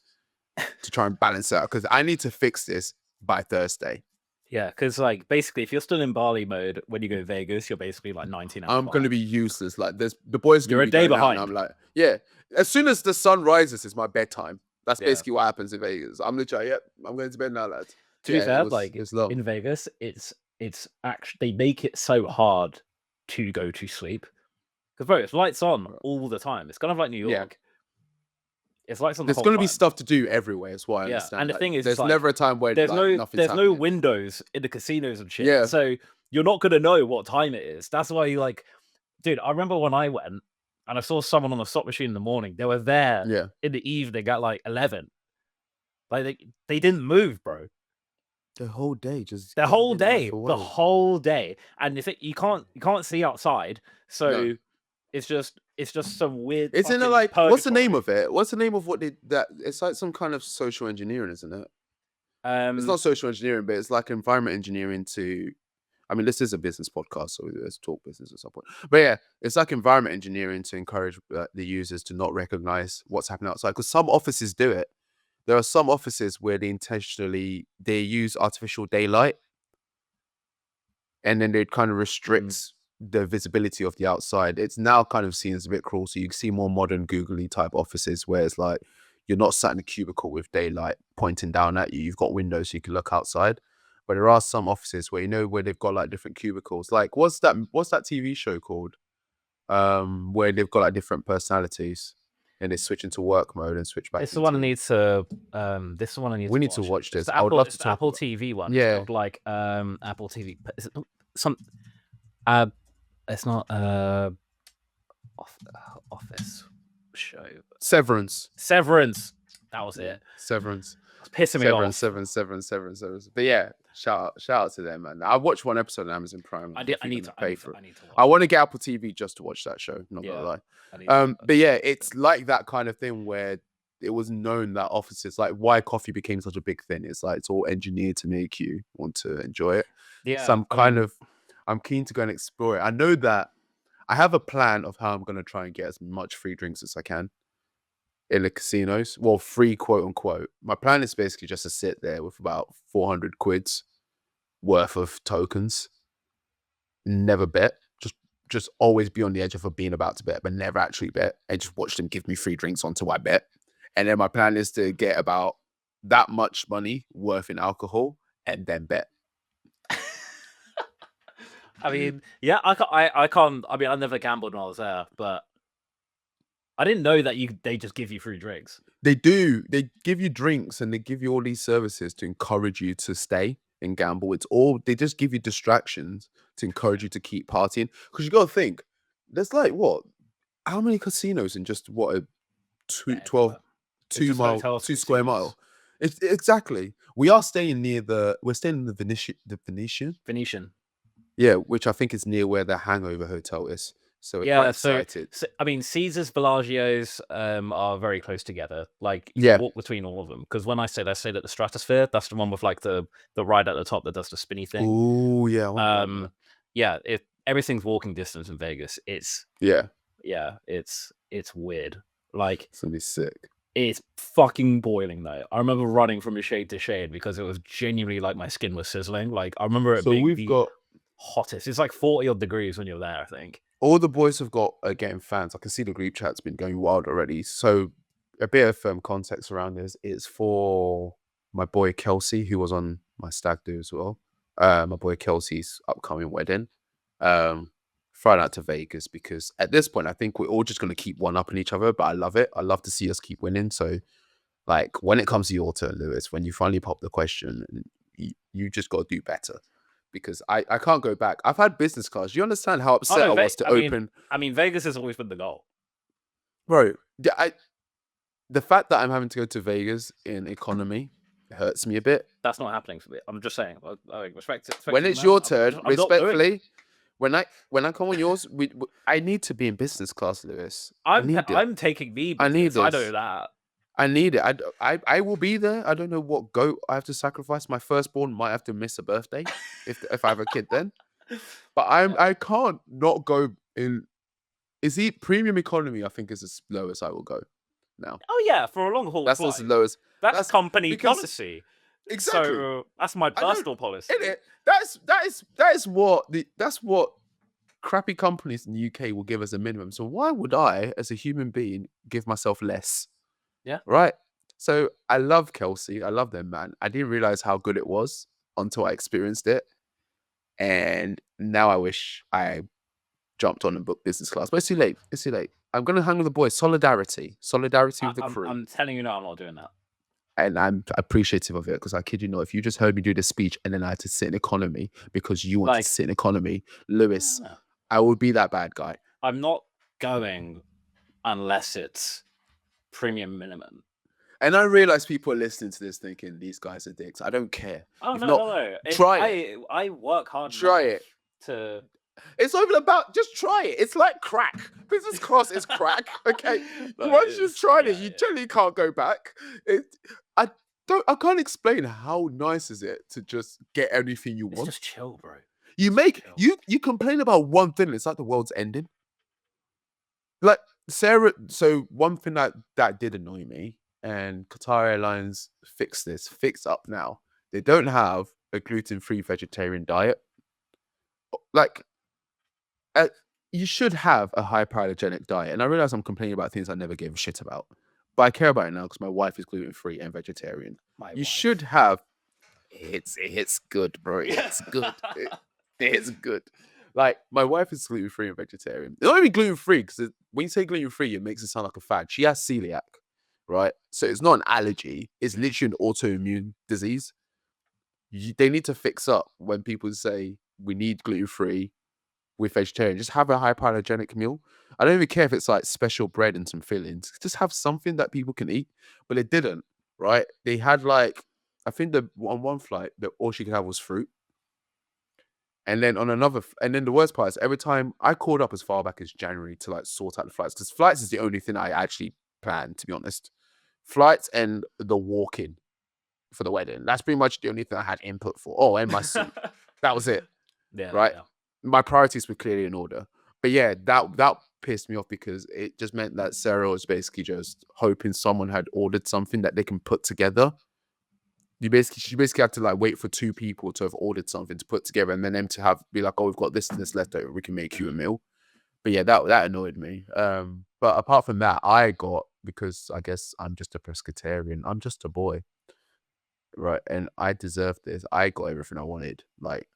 to try and balance it out, because I need to fix this by Thursday. yeah, because like basically, if you're still in Bali mode when you go to Vegas, you're basically like 19 hours. I'm going to be useless. Like the boys You're going a to be day going out, and behind. I'm like, yeah. As soon as the sun rises, it's my bedtime. That's Yeah. basically what happens in Vegas. I'm literally, yep, I'm going to bed now, lads. To be Yeah, fair, it's long. in Vegas, it's actually they make it so hard to go to sleep because bro, it's lights on all the time. It's kind of like New Yeah. York. It's lights on the There's whole going to be time. stuff to do everywhere. Is what I Yeah, understand. and the Like, thing is, there's like, never a time where there's like, nothing's no happening. windows in the casinos and shit. Yeah. So you're not gonna know what time it is. That's why you like, dude. I remember when I went and I saw someone on a slot machine in the morning. They were there Yeah. in the evening at like 11. Like they didn't move, bro. The whole day, just The get whole your life day, away. the whole day, and you can't see outside, so No. it's just some weird. Isn't it fucking like what's the name purgatory. of it? What's the name of what they that? It's like some kind of social engineering, isn't it? It's not social engineering, but it's like environment engineering to. I mean, this is a business podcast, so let's talk business at some point. But yeah, it's like environment engineering to encourage the users to not recognize what's happening outside. Because some offices do it. There are some offices where they use artificial daylight, and then they kind of restrict the visibility of the outside. It's now kind of seen as a bit cruel. So you can see more modern googly type offices where it's like you're not sat in a cubicle with daylight pointing down at you. You've got windows so you can look outside. But there are some offices where where they've got like different cubicles. Like what's that TV show called? Where they've got like different personalities and they switch into work mode and switch back. This is the one I need to. This is the one I need. We to need to watch this. It's the I would love to it's the talk Apple about. TV one. Yeah. It's called like Apple TV. Is it some It's not office show. Severance. Severance. That was it. Severance. It's pissing me off. Severance. But yeah, shout out to them, man. I watched one episode on Amazon Prime. I need to pay for it. I need to watch I want to get Apple TV just to watch that show. Not gonna lie. But yeah, it's like that kind of thing where it was known that offices, like why coffee became such a big thing. It's like it's all engineered to make you want to enjoy it. Yeah. So I'm keen to go and explore it. I know that I have a plan of how I'm gonna try and get as much free drinks as I can in the casinos. Well, free quote unquote. My plan is basically just to sit there with about 400 quids worth of tokens. Never bet. Just always be on the edge of being about to bet, but never actually bet. And just watch them give me free drinks until I bet. And then my plan is to get about that much money worth in alcohol and then bet. I mean, yeah, I can't. I mean, I never gambled when I was there, but I didn't know that they just give you free drinks. They do. They give you drinks and they give you all these services to encourage you to stay and gamble. They just give you distractions to encourage you to keep partying. Because you got to think, there's like what? How many casinos in just what a 2 square mile? It's exactly. We're staying in the Venetian. Yeah, which I think is near where the Hangover Hotel is. So we're quite excited. So I mean, Caesars, Bellagio's are very close together. Like you can walk between all of them. Because when I stayed at the Stratosphere, that's the one with like the ride at the top that does the spinny thing. Oh yeah. Yeah. If everything's walking distance in Vegas, it's weird. Like it's gonna be sick. It's fucking boiling though. I remember running from shade to shade because it was genuinely like my skin was sizzling. Like I remember it being the hottest. It's like 40 odd degrees when you're there, I think. All the boys have got getting fans. I can see the group chat's been going wild already. So a bit of context around this is for my boy Kelsey, who was on my stag do as well. My boy Kelsey's upcoming wedding. Flying out to Vegas because at this point I think we're all just gonna keep one up in each other. But I love it. I love to see us keep winning. So like when it comes to your turn, Lewis, when you finally pop the question, you just got to do better. Because I can't go back. I've had business class. Do you understand how upset I was to open? I mean, Vegas has always been the goal. Bro, the fact that I'm having to go to Vegas in economy hurts me a bit. That's not happening for me. I'm just saying. I respect it. When it's your turn, respectfully, when I come on yours, I need to be in business class, Lewis. I'm taking me. I need this. I know that. I need it. I will be there. I don't know what goat I have to sacrifice. My firstborn might have to miss a birthday if I have a kid then. But I can't not go in. Is he premium economy? I think is as low as I will go now. Oh yeah, for a long haul. That's as low as that's company policy. Exactly. So that's my personal policy. That's what crappy companies in the UK will give as a minimum. So why would I, as a human being, give myself less? Yeah. Right. So I love Kelsey. I love them, man. I didn't realize how good it was until I experienced it. And now I wish I jumped on and booked business class. But it's too late. It's too late. I'm going to hang with the boys. Solidarity with the crew. I'm telling you now, I'm not doing that. And I'm appreciative of it because I kid you not, if you just heard me do this speech and then I had to sit in economy because you want to sit in economy, Lewis, I would be that bad guy. I'm not going unless it's premium minimum. And I realize people are listening to this thinking these guys are dicks. I don't care. Oh, no. Try it. I work hard. Try it. It's not even about, just try it. It's like crack. Business class is crack. Okay. Once you've tried it, you generally can't go back. I can't explain how nice is it to just get anything you want. It's just chill, bro. You complain about one thing, it's like the world's ending. Like Sarah, so one thing that did annoy me, and Qatar Airlines fixed up now. They don't have a gluten-free vegetarian diet. Like, you should have a hyperallergenic diet. And I realize I'm complaining about things I never gave a shit about. But I care about it now because my wife is gluten-free and vegetarian. Should have. It's good, bro. It's good. It's good. Like, my wife is gluten-free and vegetarian. It's not even gluten-free because when you say gluten-free, it makes it sound like a fad. She has celiac, right? So it's not an allergy. It's literally an autoimmune disease. They need to fix up when people say we need gluten-free. with vegetarian. Just have a hypoallergenic meal. I don't even care if it's like special bread and some fillings. Just have something that people can eat. But it didn't, right? They had like, I think on one flight, all she could have was fruit. And then on another, and then the worst part is every time I called up as far back as January to like sort out the flights, because flights is the only thing I actually planned, to be honest. Flights and the walk-in for the wedding. That's pretty much the only thing I had input for. Oh, and my suit. That was it, Yeah, right? yeah. My priorities were clearly in order. But yeah, that pissed me off because it just meant that Sarah was basically just hoping someone had ordered something that they can put together. She basically had to like wait for two people to have ordered something to put together, and then them to be like, oh, we've got this and this left over, we can make you a meal. But yeah, that annoyed me. But apart from that, I got, because I guess I'm just a pescatarian, I'm just a boy, right? And I deserved this. I got everything I wanted. Like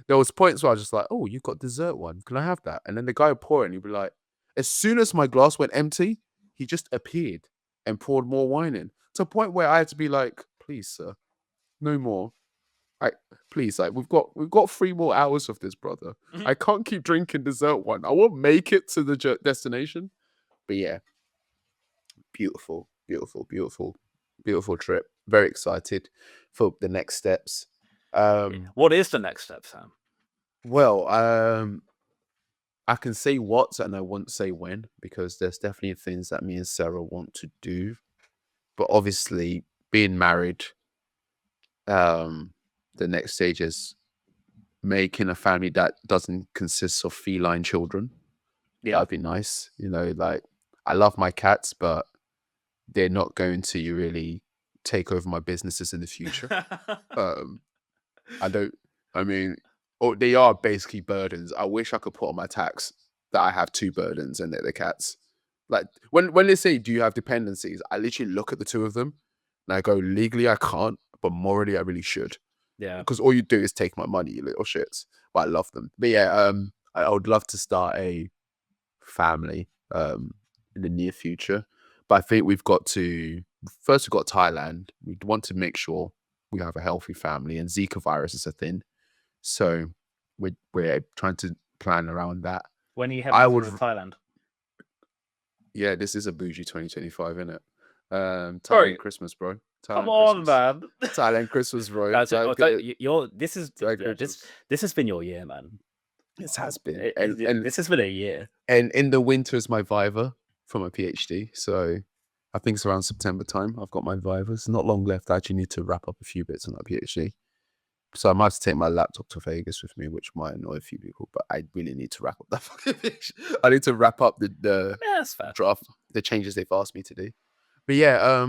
there was points where I was just like, oh, you got dessert one. Can I have that? And then the guy would pour it and he'd be like, as soon as my glass went empty, he just appeared and poured more wine in. To a point where I had to be like, please, sir, no more. Please, like we've got 3 more hours of this, brother. I can't keep drinking dessert one. I won't make it to the destination. But yeah, beautiful, beautiful, beautiful, beautiful trip. Very excited for the next steps. What is the next step, Sam? Well, I can say what and I won't say when, because there's definitely things that me and Sarah want to do. But obviously, being married, the next stage is making a family that doesn't consist of feline children. Yeah. That'd be nice. You know, like I love my cats, but they're not going to really take over my businesses in the future. I don't. I mean, they are basically burdens. I wish I could put on my tax that I have 2 burdens and they're the cats. Like when they say, "Do you have dependencies?" I literally look at the 2 of them and I go, "Legally, I can't, but morally, I really should." Yeah. Because all you do is take my money, you little shits. But I love them. But yeah, I would love to start a family in the near future. But I think we've got Thailand. We want to make sure we have a healthy family, and Zika virus is a thing. So we're trying to plan around that. When are you I heading would, to Thailand? yeah, this is a bougie 2025, isn't it? Bro, Thailand Christmas, bro. come Thailand on, Christmas. man. Thailand Christmas, bro. Guys, Thailand this has been your year, man. This has been, This has been a year. and in the winter is my Viva for my PhD. So I think it's around September time. I've got my Viva. It's not long left. I actually need to wrap up a few bits on that PhD. So I might have to take my laptop to Vegas with me, which might annoy a few people, but I really need to wrap up that fucking PhD. I need to wrap up the Yeah, that's fair. draft, the changes they've asked me to do. But yeah,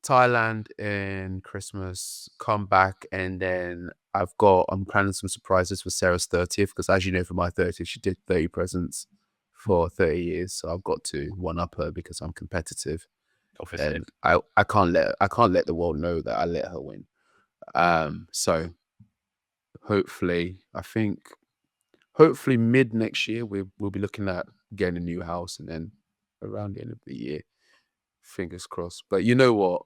Thailand in Christmas, come back, and then I'm planning some surprises for Sarah's 30th, because as you know, for my 30th, she did 30 presents for 30 years. So I've got to one up her because I'm competitive. Obviously. And I can't let the world know that I let her win. So hopefully mid next year we'll be looking at getting a new house, and then around the end of the year, fingers crossed. But you know what?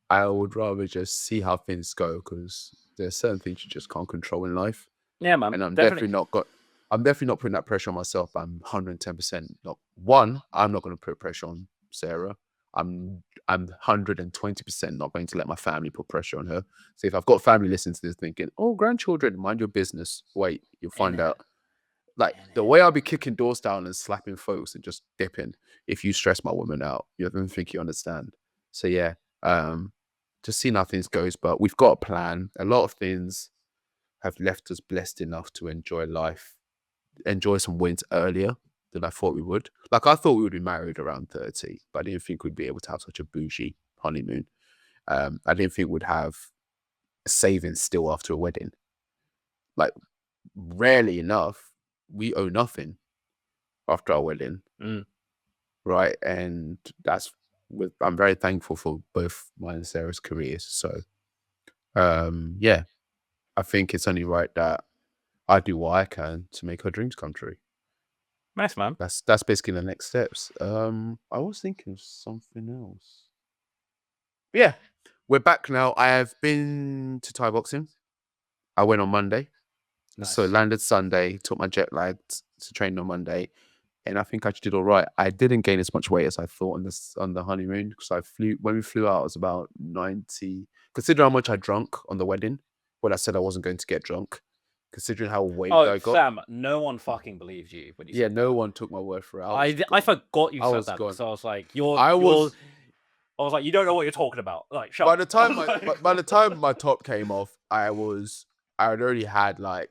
I would rather just see how things go, because there's certain things you just can't control in life. Yeah, man. And I'm definitely not putting that pressure on myself. I'm 110% not. One, I'm not going to put pressure on Sarah. I'm 120% not going to let my family put pressure on her. So if I've got family listening to this thinking, oh, grandchildren, mind your business. Wait, you'll find out. Like the way I'll be kicking doors down and slapping folks and just dipping if you stress my woman out. You don't think you understand. So yeah, just seeing how things goes. But we've got a plan. A lot of things have left us blessed enough to enjoy life, enjoy some wins earlier than I thought we would. Like I thought we would be married around 30, but I didn't think we'd be able to have such a bougie honeymoon. I didn't think we'd have savings still after a wedding. Like rarely enough, we owe nothing after our wedding. Right. And I'm very thankful for both mine and Sarah's careers. So yeah, I think it's only right that I do what I can to make her dreams come true. Nice, man. That's basically the next steps. I was thinking of something else. Yeah, we're back now. I have been to Thai boxing. I went on Monday. So Nice. landed Sunday, took my jet lag to train on Monday, and I think I did all right. I didn't gain as much weight as I thought on the honeymoon because when we flew out, I was about 90. Considering how much I drunk on the wedding, when I said I wasn't going to get drunk, considering how weight Oh, I got. Sam, no one fucking believed you when you Yeah, said no that. one took my word for it. I forgot you I said was that gone. because I was like, I was I was like, you don't know what you're talking about. Like, shut by up. the time by the time my top came off, I had already had like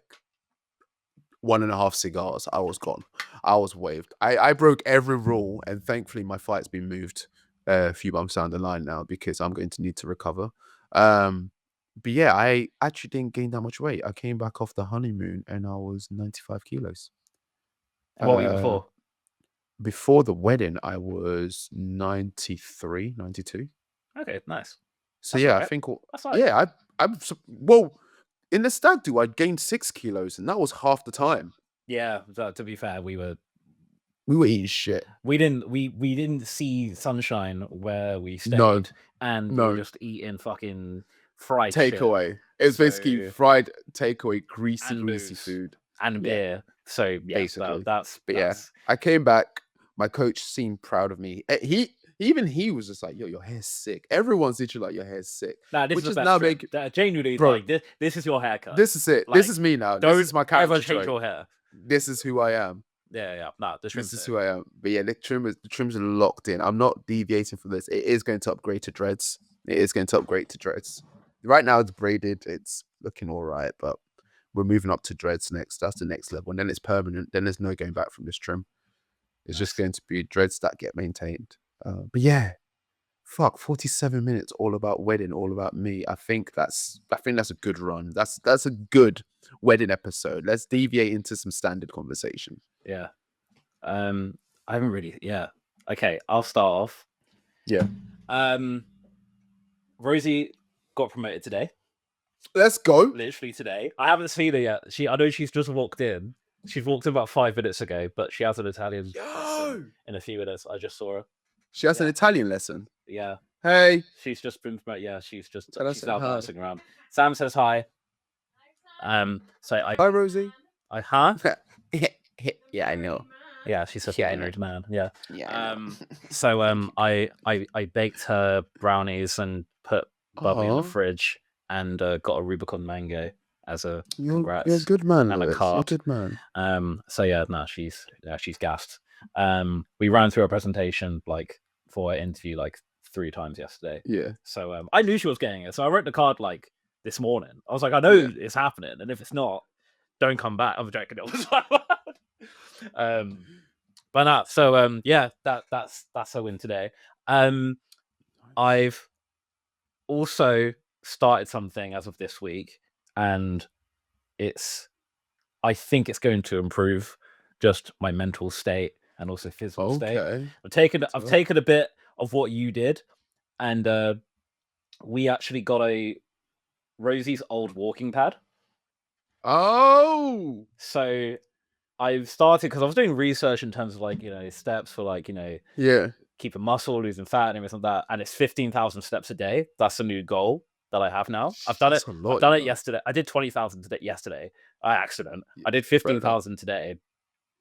1.5 cigars. I was gone. I was waved. I broke every rule, and thankfully my flight's been moved a few months down the line now because I'm going to need to recover. But yeah, I actually didn't gain that much weight. I came back off the honeymoon and I was 95 kilos. What were you Uh, before? Before the wedding, I was 93, 92. Okay, nice. So That's yeah, I alright. think That's alright. yeah, well in the stag do I gained 6 kilos, and that was half the time. Yeah, to be fair, we were eating shit. we didn't see sunshine where we stayed, No, and we were no just eating fucking fried shit takeaway. It was basically So fried takeaway, greasy, and greasy booze food. and Yeah, beer. So yeah, basically. that's But yeah, I came back. My coach seemed proud of me. He was just like, "Yo, your hair's sick." Everyone's literally like, "Your hair's sick," nah. This which is the is best now trim. making Genuinely, bro. like this is your haircut. This is it. Like, This is me now. This Don't is my ever character change trait. your hair. This is who I am. Yeah. Nah, the trim's This is sick. who I am. But yeah, the trims are locked in. I'm not deviating from this. It is going to upgrade to dreads. It is going to upgrade to dreads. Right now it's braided. It's looking all right, but we're moving up to dreads next. That's the next level. And then it's permanent. Then there's no going back from this trim. It's just going to be dreads that get maintained. But yeah, fuck, 47 minutes all about wedding, all about me. I think that's a good run. That's a good wedding episode. Let's deviate into some standard conversation. Yeah. I haven't really. Yeah. Okay, I'll start off. Yeah. Rosie got promoted today. Let's go. Literally today. I haven't seen her yet. I know she's just walked in. She's walked in about 5 minutes ago, but she has an Italian lesson in a few minutes. I just saw her. She has an Italian lesson. Yeah. Hey. She's just been promoted. Yeah, she's say now hi. bouncing around. Sam says hi. Hi, Rosie. Huh? Yeah, I know. Yeah, she's such Yeah, a I know. rude man. Yeah. Yeah. So I baked her brownies and put bubbly in the fridge and got a Rubicon mango as a congrats. You're a good man, and Lewis. a card. You're a good man. So yeah, no, she's gassed. We ran through a presentation like for an interview like 3 times yesterday. Yeah. So I knew she was getting it. So I wrote the card like this morning. I was like, I know it's happening, and if it's not, don't come back. I'm joking. But not so. Yeah, that's a win today. I've also started something as of this week, and I think it's going to improve just my mental state and also physical state. I've taken a bit of what you did, and we actually got Rosie's old walking pad. Oh, so I've started because I was doing research in terms of like steps for like keeping muscle, losing fat, and everything like that, and it's 15,000 steps a day. That's a new goal that I have now. I've done it. I've done it yesterday. I did 20,000 yesterday by accident. I did 15,000 today.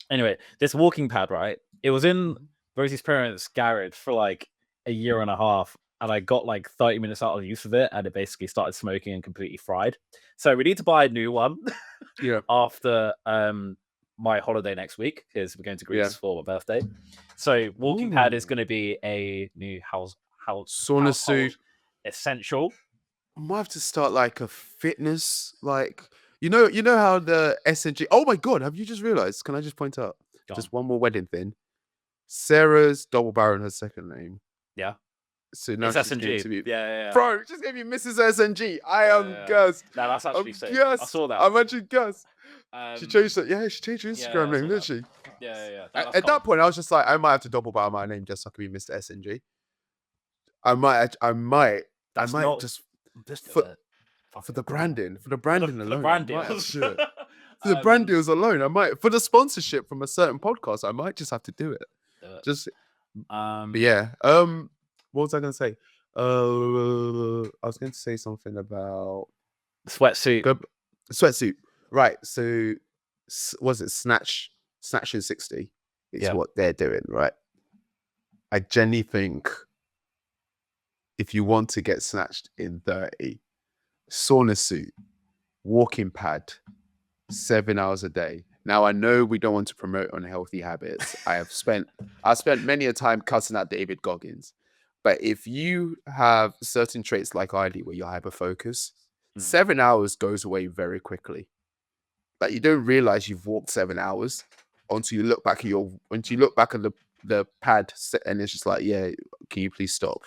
Anyway, this walking pad, right? It was in Rosie's parents' garage for like a year and a half, and I got like 30 minutes out of the use of it, and it basically started smoking and completely fried. So we need to buy a new one. After my holiday next week, because we're going to Greece for my birthday. So walking pad is going to be a new house sauna suit essential. I might have to start like a fitness, like you know how the SNG. Oh my god, have you just realized? Can I just point out just one more wedding thing? Sarah's double barrel her second name. Yeah. So now it's SNG. To be, yeah. Bro, just gave me Mrs. SNG. I am gassed. No, that's actually sick. I saw that. I'm actually gassed. She changed it. Yeah, she changed her Instagram name, didn't she? Yeah. At that point, I was just like, I might have to double barrel my name just so I can be Mr. SNG. I might just for the branding, alone. For the brand deals. For the brand deals alone, I might for the sponsorship from a certain podcast. I might just have to do it. But yeah. What was I going to say? I was going to say something about sweatsuit. Sweatsuit. Right. So was it Snatch in 60 is Yeah. what they're doing, right? I genuinely think if you want to get snatched in 30, sauna suit, walking pad, 7 hours a day. Now I know we don't want to promote unhealthy habits. I've spent many a time cussing out David Goggins. But if you have certain traits like I do where you're hyper focus, 7 hours goes away very quickly. Like you don't realize you've walked 7 hours until you look back at the pad and it's just like, yeah, can you please stop?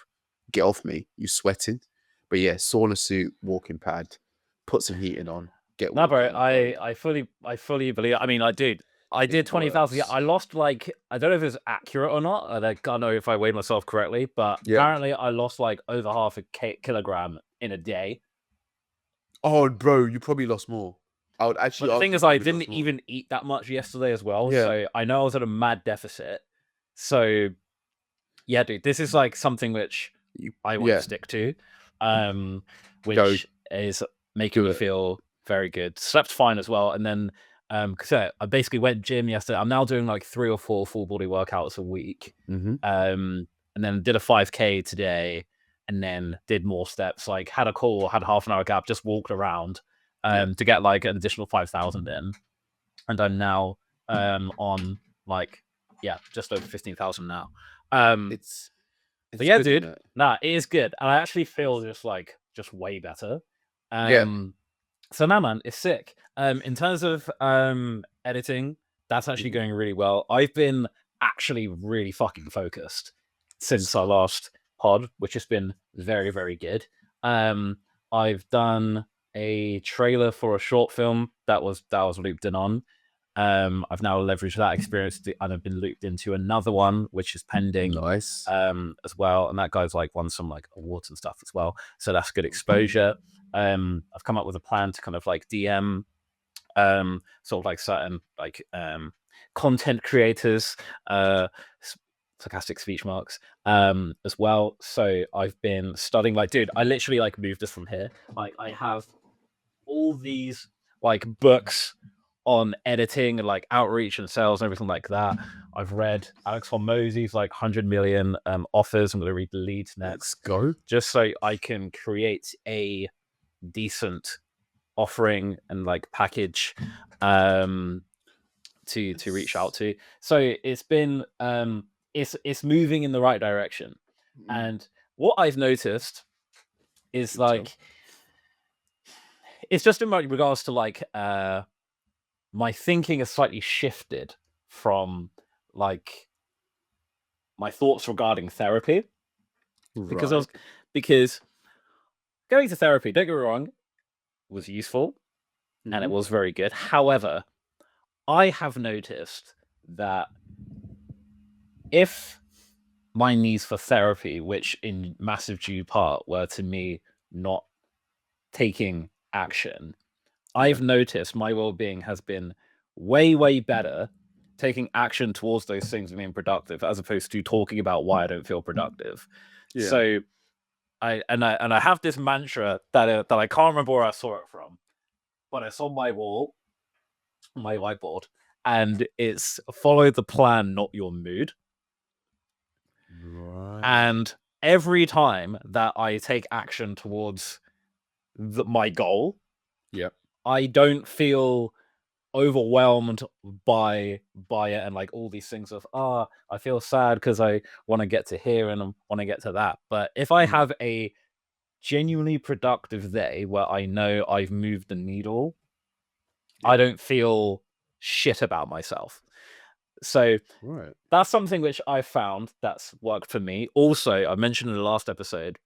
Get off me. You sweating. But yeah, sauna suit, walking pad, put some heating on, get No, bro, walking, bro. I fully believe. I mean, I did It 20,000. Yeah, works. I lost like I don't know if it's accurate or not. I don't know if I weighed myself correctly, but Yep. apparently I lost like over half a kilogram in a day. Oh, bro, you probably lost more. I would But actually the thing argue you is, I probably didn't lost more. even eat that much yesterday as well, Yeah. so I know I was at a mad deficit. So yeah, dude, this is like something which I want to Yeah. stick to, Go which is making do me it. feel very good. Slept fine as well, and then because I basically went gym yesterday. I'm now doing like 3 or 4 full body workouts a week, Mm-hmm. and then did a 5K today, and then did more steps. Like had a call, had half an hour gap, just walked around to get like an additional 5,000 in, and I'm now on like just over 15,000 now. It's But yeah, good, dude, innit? nah, it is good, and I actually feel just way better. Yeah. So now, man, it's sick. In terms of editing, that's actually Mhm. going really well. I've been actually really fucking focused since our last pod, which has been very, very good. I've done a trailer for a short film that was looped in on. I've now leveraged that experience and I've been looped into another one, which is pending Nice. as well. And that guy's like won some like awards and stuff as well. So that's good exposure. I've come up with a plan to kind of like DM sort of like certain like content creators, sarcastic speech marks, as well. So I've been studying like, dude, I literally like moved this from here. Like I have all these like books on editing and like outreach and sales and everything like that. I've read Alex Hormozy's like 100 million offers. I'm going to read the leads Let's next, go. just so I can create a decent offering and like package to reach out to. So it's been it's moving in the right direction. And what I've noticed is like it's just in regards to like my thinking has slightly shifted from like my thoughts regarding therapy because Right. because going to therapy, don't get me wrong, was useful and it was very good. However, I have noticed that if my needs for therapy, which in massive due part were to me not taking action, I've noticed my well-being has been way, way better taking action towards those things and being productive as opposed to talking about why I don't feel productive. Yeah. So I have this mantra that I can't remember where I saw it from, but it's on my wall, my whiteboard, and it's follow the plan, not your mood. Right. And every time that I take action towards my goal, Yep. I don't feel overwhelmed by it and like all these things of I feel sad because I want to get to here and I want to get to that. But if I have a genuinely productive day where I know I've moved the needle, I don't feel shit about myself. So Right. that's something which I found that's worked for me. Also, I mentioned in the last episode,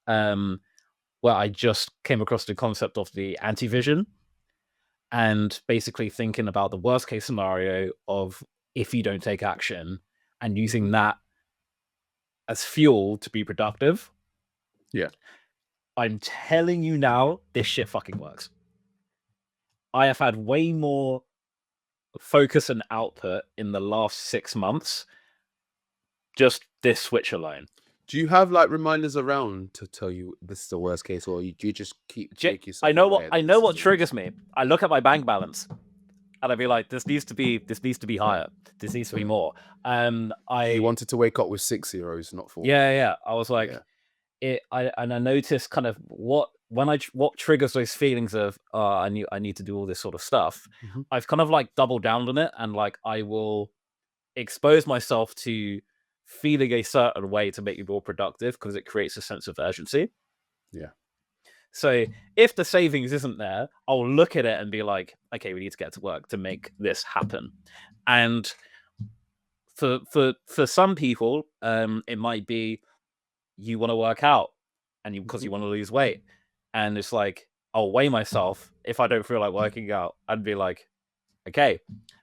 where I just came across the concept of the anti-vision and basically thinking about the worst case scenario of if you don't take action and using that as fuel to be productive. Yeah. I'm telling you now, this shit fucking works. I have had way more focus and output in the last 6 months. Just this switch alone. Do you have like reminders around to tell you this is the worst case, or do you just make yourself I know aware that I this know is what the worst? triggers me. I look at my bank balance and I'd be like, this needs to be higher. This needs to be more. You I wanted to wake up with 6 zeros, not 4. yeah. I was like, Yeah. I noticed kind of what triggers those feelings of I need to do all this sort of stuff. Mhm. I've kind of like doubled down on it, and like I will expose myself to feeling a certain way to make you more productive because it creates a sense of urgency. Yeah. So if the savings isn't there, I'll look at it and be like, okay, we need to get to work to make this happen. And for some people, it might be you want to work out and because Mhm. you want to lose weight, and it's like I'll weigh myself. If I don't feel like working out, I'd be like, okay,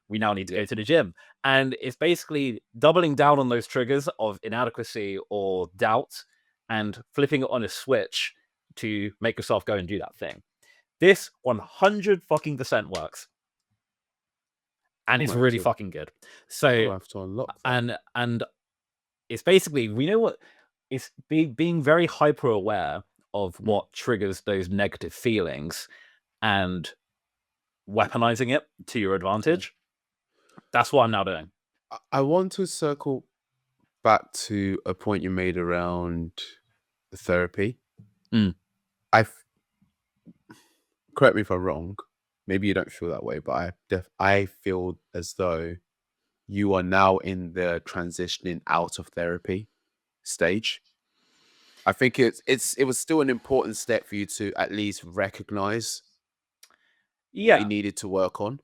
we now need to Yeah. go to the gym. And it's basically doubling down on those triggers of inadequacy or doubt and flipping it on a switch to make yourself go and do that thing. This 100 fucking percent works. And I'm it's gonna have really to, fucking good. I'm So gonna have to unlock that. and it's basically, we know what it's being very hyper aware of Mm. what triggers those negative feelings and weaponizing it to your Okay. advantage. That's what I'm now doing. I want to circle back to a point you made around the therapy. Mm. I correct me if I'm wrong. Maybe you don't feel that way, but I feel as though you are now in the transitioning out of therapy stage. I think it was still an important step for you to at least recognize what you Yeah, needed to work on.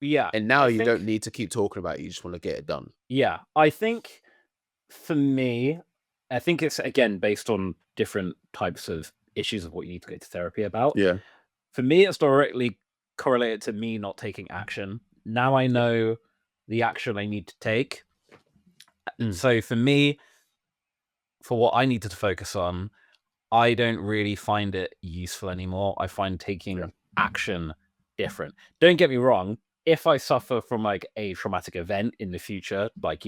yeah. And now I you don't think, need to keep talking about it. You just want to get it done. yeah. I think for me, I think it's again based on different types of issues of what you need to go to therapy about. Yeah. For me, it's directly correlated to me not taking action. Now I Yeah. know the action I need to take. Mm. So for me, for what I needed to focus on, I don't really find it useful anymore. I find Yeah. taking action different. Don't get me wrong. If I suffer from like a traumatic event in the future, like,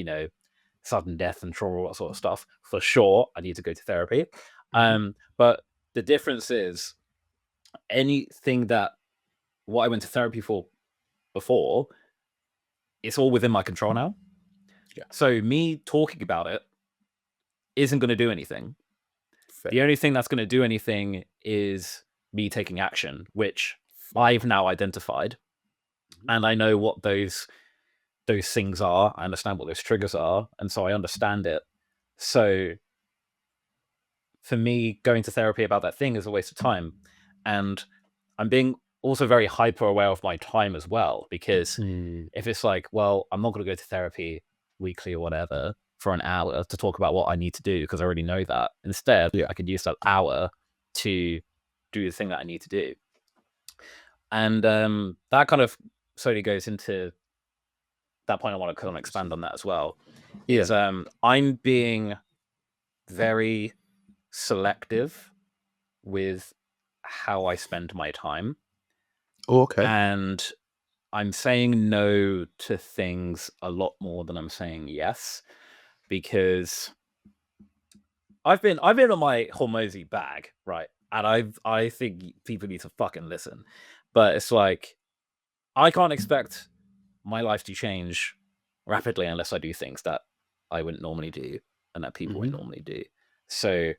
sudden death and trauma, all that sort of stuff, for sure, I need to go to therapy. Mhm. But the difference is anything that what I went to therapy for before, it's all within my control now. Yeah. So me talking about it isn't going to do anything. Fair. The only thing that's going to do anything is me taking action, which Fair. I've now identified, Mhm. and I know what those things are. I understand what those triggers are, and so I understand it. So for me, going to therapy about that thing is a waste of time, and I'm being also very hyper aware of my time as well, because Mm. if it's like, well, I'm not going to go to therapy weekly or whatever for an hour to talk about what I need to do because I already know that. Instead, Yeah. I could use that hour to do the thing that I need to do. And that kind of slowly goes into that point. I want to kind of expand on that as well. Is Yeah. I'm being very selective with how I spend my time, Oh, okay. and I'm saying no to things a lot more than I'm saying yes, because I've been on my hormozy bag, right? And I think people need to fucking listen. But it's like I can't expect my life to change rapidly unless I do things that I wouldn't normally do and that people Mhm. wouldn't normally do. So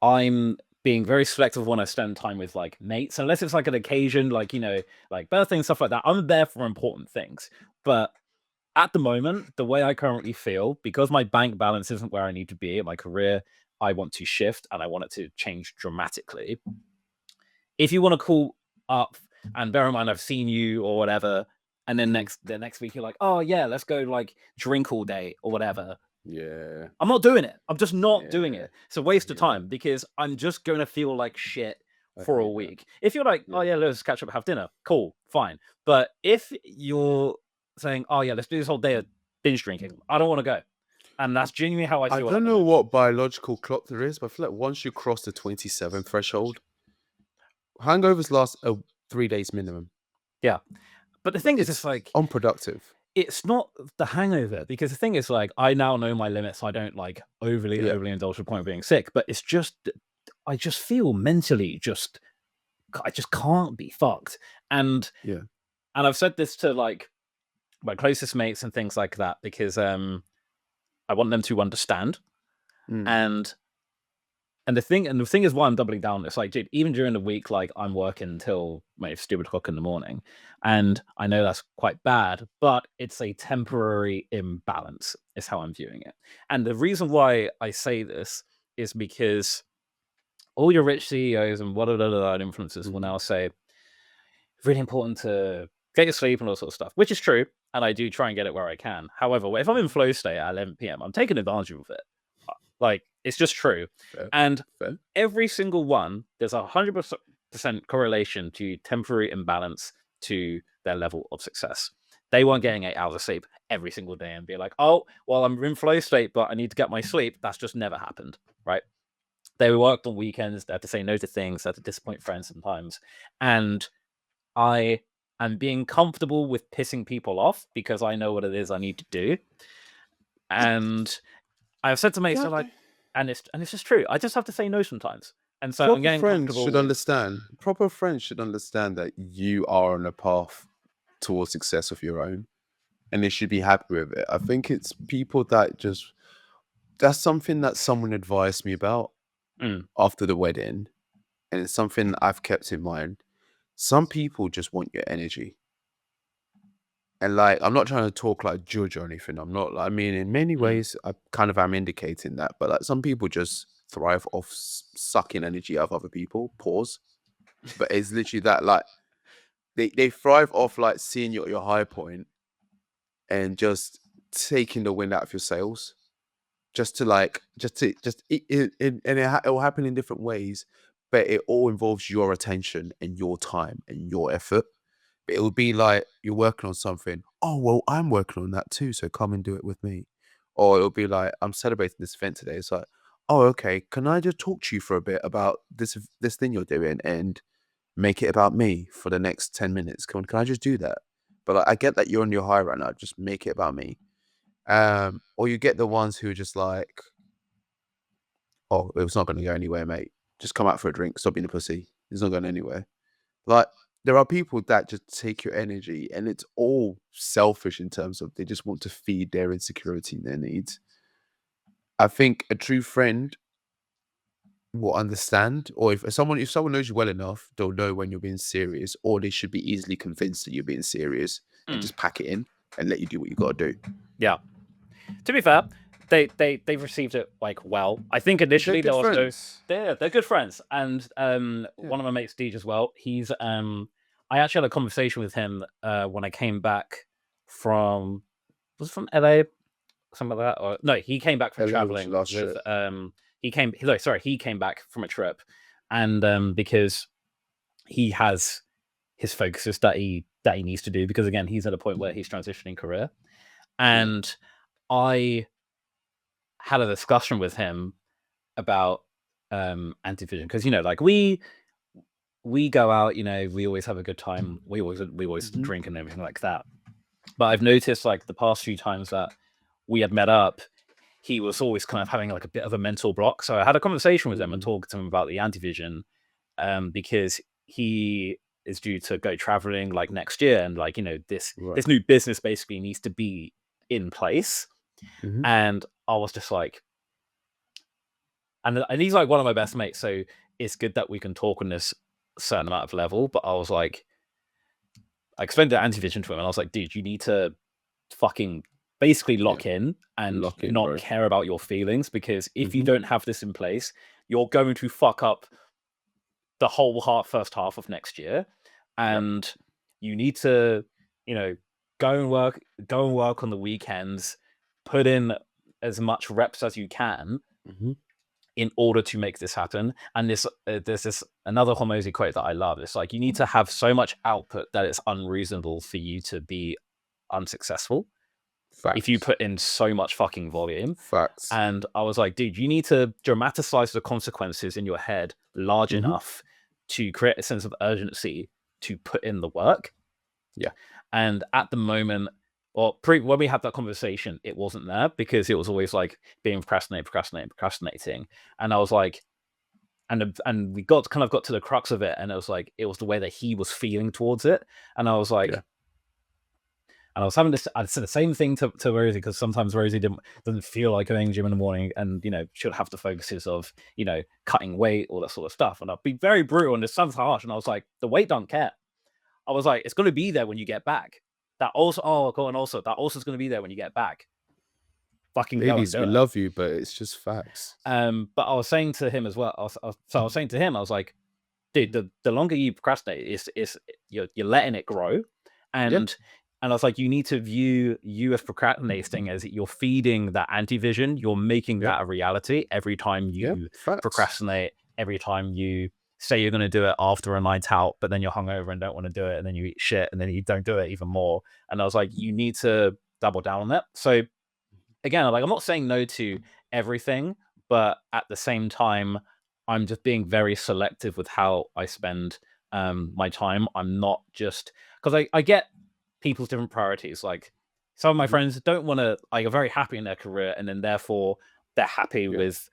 I'm being very selective when I spend time with like mates, unless it's like an occasion, like, like birthday and stuff like that. I'm there for important things. But at the moment, the way I currently feel, because my bank balance isn't where I need to be at my career, I want to shift and I want it to change dramatically. If you want to call up, and bear in mind I've seen you or whatever, and then Mhm. the next week you're like, oh yeah, let's go like drink all day or whatever. Yeah. I'm not doing it. I'm just not doing Yeah. it. It's a I waste of hear that. time because I'm just going to feel like shit I for a hear that. week. If you're like, oh Yeah. yeah, let's catch up, have dinner, cool, fine. But if you're saying, oh yeah, let's do this whole day of binge drinking, I don't want to go. And that's genuinely how I I feel at don't the know moment. what biological clock there is, but I feel like once you cross the 27 threshold, hangovers last 3 days minimum. Yeah. But the thing is, it's It's like, unproductive. it's not the hangover, because the thing is, like, I now know my limits. So I don't like overly Yeah. indulge to the point of being sick, but it's just I just feel mentally I just can't be fucked. And Yeah. I've said this to like my closest mates and things like that, because I want them to understand. Mm. And the thing is why I'm doubling down on this. Like, dude, even during the week, like I'm working until my stupid o'clock in the morning. And I know that's quite bad, but it's a temporary imbalance, is how I'm viewing it. And the reason why I say this is because all your rich CEOs and whatever influencers will Mhm. now say really important to get your sleep and all sort of stuff, which is true. And I do try and get it where I can. However, if I'm in flow state at 11 p.m., I'm taking advantage of it. Like, it's just true. Fair. And Fair. every single one, there's 100% correlation to temporary imbalance to their level of success. They weren't getting 8 hours of sleep every single day and be like, oh, well, I'm in flow state, but I need to get my sleep. That's just never happened, right? They worked on weekends. They had to say no to things. They had to disappoint friends sometimes. And I am being comfortable with pissing people off because I know what it is I need to do. And I've said to mates, Yeah. they're like, and it's just true. I just have to say no sometimes. And so I'm Proper getting friends comfortable should with understand. Proper friends should understand that you are on a path towards success of your own, and they should be happy with it. I think it's people that just that's something that someone advised me about Mm, after the wedding, and it's something that I've kept in mind. Some people just want your energy. And like, I'm not trying to talk like judge or anything. I'm not. I mean, in many mm. ways, I kind of am indicating that. But like, some people just thrive off sucking energy out of other people. Pause. But it's literally that. Like, they thrive off like seeing you at your high point and just taking the wind out of your sails. It will happen in different ways, but it all involves your attention and your time and your effort. But it will be like you're working on something. Oh, well, I'm working on that too, so come and do it with me. Or it'll be like, I'm celebrating this event today. It's like, oh, okay, can I just talk to you for a bit about this thing you're doing and make it about me for the next 10 minutes? Can I just do that? But like, I get that you're on your high right now. Just make it about me. Or you get the ones who are just like, oh, it's not going to go anywhere, mate. Just come out for a drink. Stop being a pussy. It's not going anywhere. Like, there are people that just take your energy, and it's all selfish in terms of they just want to feed their insecurity and their needs. I think a true friend will understand, or if someone knows you well enough, they'll know when you're being serious, or they should be easily convinced that you're being serious and Mm. just pack it in and let you do what you got to do. Yeah. To be fair, they've received it like well. I think They're initially good there was no. friends. They're good friends, and Yeah. one of my mates, Deej, as well. He's I actually had a conversation with him when I came back from was it from LA, something like that, or no, he came back from LA was your traveling last with trip. he came back from a trip, and because he has his focuses that he needs to do, because again he's at a point where he's transitioning career, Yeah. and I had a discussion with him about anti-vision, because like we go out, we always have a good time, we always Hmm. drink and everything like that. But I've noticed, like, the past few times that we had met up, he was always kind of having like a bit of a mental block. So I had a conversation with him and Mm. talked to him about the anti-vision, because he is due to go traveling like next year, and like this Right. this new business basically needs to be in place. Hmm. And I was just like, and he's like one of my best mates, so it's good that we can talk on this certain amount of level. But I was like, I explained the anti-vision to him, and I was like, dude, you need to fucking basically Yeah. lock in and Lock in, not bro. care about your feelings, because if you Hmm. don't have this in place, you're going to fuck up the whole first half of next year. Yep. And you need to, you know, go and work on the weekends, put in as much reps as you can Hmm. in order to make this happen. And there's this another Hormozy quote that I love. It's like, you need to have so much output that it's unreasonable for you to be unsuccessful if you Facts. put in so much fucking volume. Facts. And I was like, dude, you need to dramatize the consequences in your head large Hmm. enough to create a sense of urgency to put in the work. Yeah. And at the moment, or when we had that conversation, it wasn't there because it was always like being procrastinating. And I was like, and we got to the crux of it, and it was like it was the way that he was feeling towards it, and I was like, Yeah. and I was having this. I said the same thing to Rosie, because sometimes Rosie doesn't feel like going to the gym in the morning, and she'll have the focuses of cutting weight, all that sort of stuff, and I'll be very brutal, and it sounds harsh, and I was like, the weight don't care. I was like, it's going to be there when you get back. That also, that also is going to be there when you get back. Fucking go and Ladies, do we it. love you, but it's just facts. But I was saying to him as well. I was saying to him, I was like, dude, the longer you procrastinate, is you're letting it grow, and I was like, you need to view you as procrastinating as you're feeding that anti-vision. You're making that a reality every time you procrastinate. Every time you say you're going to do it after a night out, but then you're hungover and don't want to do it, and then you eat shit, and then you don't do it even more. And I was like, you need to double down on that. So again, like, I'm not saying no to everything, but at the same time, I'm just being very selective with how I spend my time. I'm not just, because I get people's different priorities. Like, some of my friends don't want to, like, are very happy in their career, and then therefore they're happy with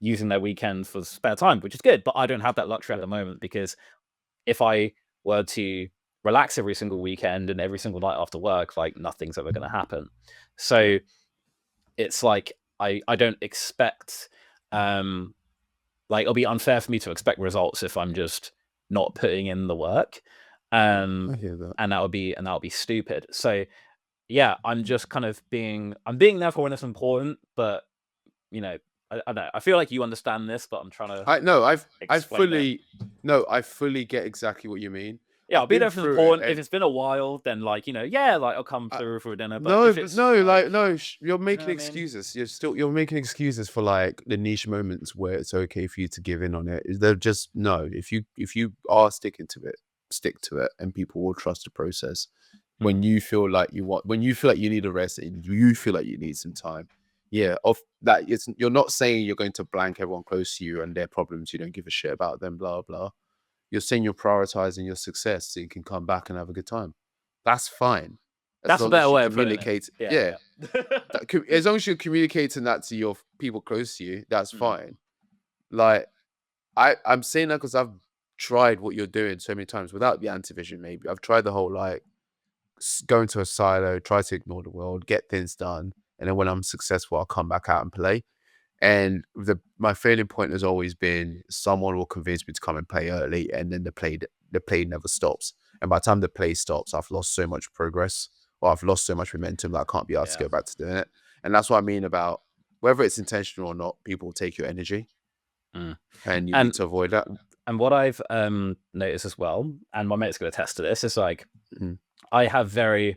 using their weekends for spare time, which is good. But I don't have that luxury at the moment, because if I were to relax every single weekend and every single night after work, like, nothing's ever going to happen. So it's like I don't expect like, it'll be unfair for me to expect results if I'm just not putting in the work. I hear that. And that would be stupid. So yeah, I'm just kind of being there for when it's important, but I don't know. I feel like you understand this, but I'm trying to I fully get exactly what you mean. Yeah, I'll be there if it's important. And If it's been a while, then like I'll come through for dinner. But no, if it's you're making what I mean? excuses. You're making excuses for like the niche moments where it's okay for you to give in on it. They're just no. If you are sticking to it, stick to it, and people will trust the process. When you feel like when you feel like you need a rest and you feel like you need some time, you're not saying you're going to blank everyone close to you and their problems. You don't give a shit about them. Blah blah. You're saying you're prioritizing your success so you can come back and have a good time. That's fine. That's a better way of putting it. Yeah. As long as you're communicating that to your people close to you, that's fine. Like, I'm saying that because I've tried what you're doing so many times without the anti-vision. Maybe I've tried the whole like go into a silo, try to ignore the world, get things done, and then when I'm successful, I'll come back out and play. And my failing point has always been someone will convince me to come and play early, and then the play never stops. And by the time the play stops, I've lost so much progress, or I've lost so much momentum that I can't be asked to go back to doing it. And that's what I mean about whether it's intentional or not, people take your energy, and you need to avoid that. And what I've noticed as well, and my mate's going to attest to this, is like I have very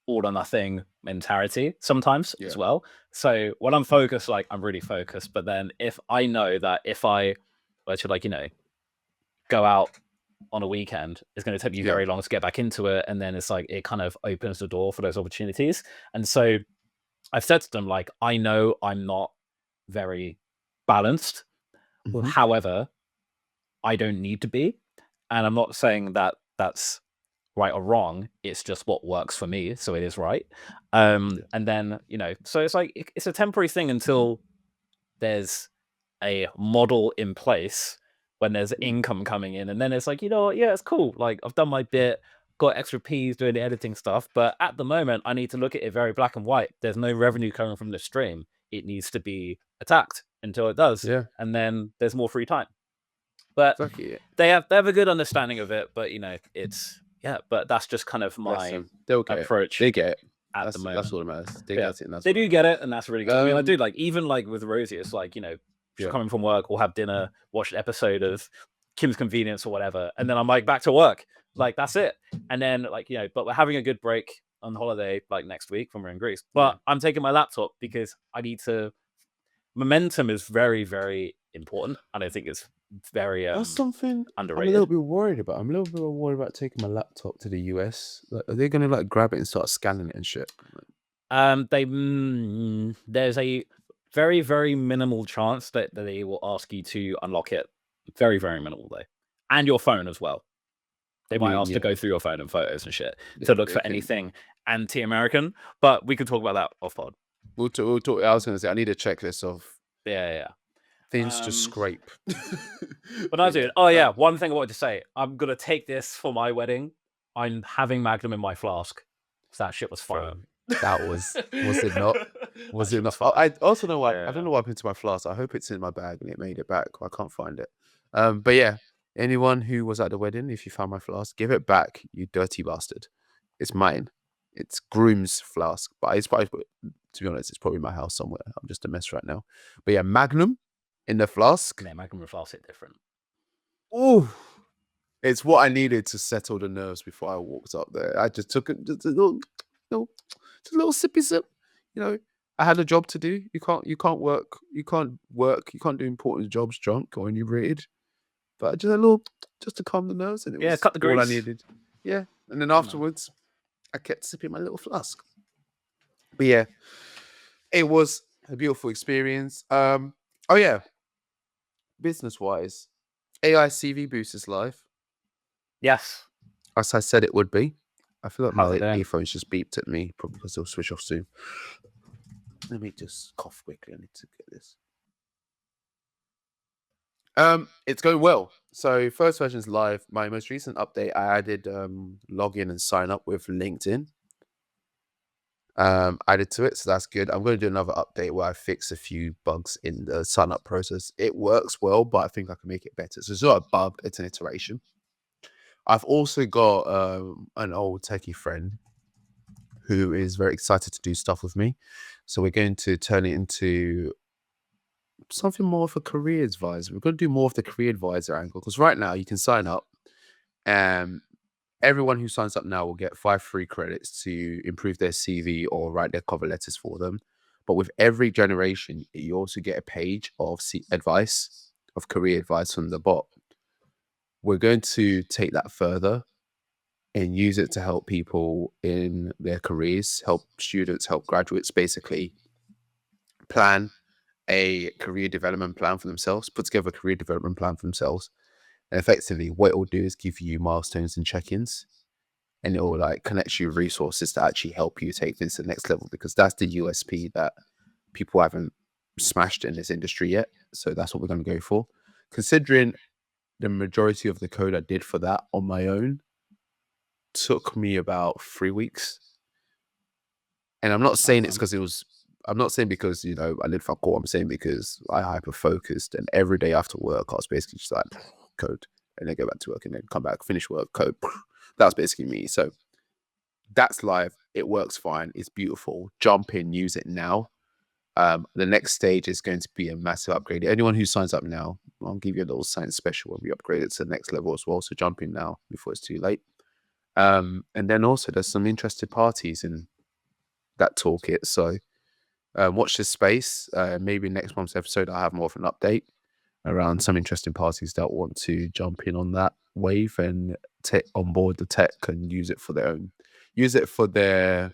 all or nothing mentality sometimes as well. So when I'm focused, like, I'm really focused. But then if I know that if I were to, like, go out on a weekend, it's going to take me very long to get back into it. And then it's like, it kind of opens the door for those opportunities. And so I've said to them, like, I know I'm not very balanced. However, I don't need to be. And I'm not saying that that's right or wrong. It's just what works for me, so it is right. And then so it's like it's a temporary thing until there's a model in place, when there's income coming in, and then it's like, it's cool, like, I've done my bit, got extra P's doing the editing stuff, but at the moment I need to look at it very black and white. There's no revenue coming from the stream. It needs to be attacked until it does, and then there's more free time. But they have a good understanding of it, but it's but that's just kind of my approach. They get it. At the moment. That's all that matters. They get it, and they do get it, and that's really good. I mean, I do, like, even like with Rosie, it's like, she's coming from work, we'll have dinner, watch an episode of Kim's Convenience or whatever, and then I'm like back to work. Like, that's it. And then, like, but we're having a good break on holiday, like, next week when we're in Greece. But I'm taking my laptop because I need to. Momentum is very, very important, and I think it's very that's something underrated. I'm a little bit worried about. I'm a little bit worried about taking my laptop to the US. Like, are they gonna like grab it and start scanning it and shit? There's a very, very minimal chance that they will ask you to unlock it. Very, very minimal though, and your phone as well. They might ask to go through your phone and photos and shit to look for anything anti-American, but we can talk about that off pod. We'll talk. I was going to say I need a checklist of Yeah. things to scrape. But no, dude. Oh yeah, one thing I wanted to say. I'm gonna take this for my wedding. I'm having Magnum in my flask. So that shit was fire. That was it not? Was it not? I also know why. Yeah. I don't know what happened to my flask. I hope it's in my bag and it made it back. I can't find it. But yeah, anyone who was at the wedding, if you found my flask, give it back, you dirty bastard. It's mine. It's groom's flask, but it's probably, to be honest, it's probably in my house somewhere. I'm just a mess right now. But yeah, Magnum in the flask. Yeah, Magnum and flask hit different. Ooh, it's what I needed to settle the nerves before I walked up there. I just took just a little sippy sip. You know, I had a job to do. You can't work. You can't do important jobs drunk or inebriated. But just to calm the nerves, and it was cut the all I grease. needed. Yeah, and then afterwards, I kept sipping my little flask. But yeah, it was a beautiful experience. Oh yeah, business wise, AI CV Boost is live. Yes. As I said it would be. I feel like How's my it doing? earphones just beeped at me, probably because they'll switch off soon. Let me just cough quickly. I need to get this. It's going well. So first version is live. My most recent update, I added login and sign up with LinkedIn. Added to it, so that's good. I'm going to do another update where I fix a few bugs in the sign up process. It works well, but I think I can make it better. So it's not a bug; it's an iteration. I've also got an old techie friend who is very excited to do stuff with me. So we're going to turn it into something more of a career advisor. We're going to do more of the career advisor angle, because right now you can sign up and everyone who signs up now will get 5 free credits to improve their CV or write their cover letters for them. But with every generation, you also get a page of career advice from the bot. We're going to take that further and use it to help people in their careers, help students, help graduates basically plan a career development plan for themselves, put together a career development plan for themselves. And effectively, what it will do is give you milestones and check-ins, and it will like connect you with resources to actually help you take this to the next level, because that's the USP that people haven't smashed in this industry yet. So that's what we're going to go for. Considering the majority of the code I did for that on my own took me about 3 weeks. And I'm not saying it's because I'm not saying because, I did fuck all. I'm saying because I hyper focused, and every day after work, I was basically just like code, and then go back to work, and then come back, finish work, code. That's basically me. So that's live. It works fine. It's beautiful. Jump in, use it now. The next stage is going to be a massive upgrade. Anyone who signs up now, I'll give you a little science special when we upgrade it to the next level as well. So jump in now before it's too late. And then also there's some interested parties in that toolkit. So watch this space. Maybe next month's episode, I'll have more of an update around some interesting parties that want to jump in on that wave and take on board the tech and use it for their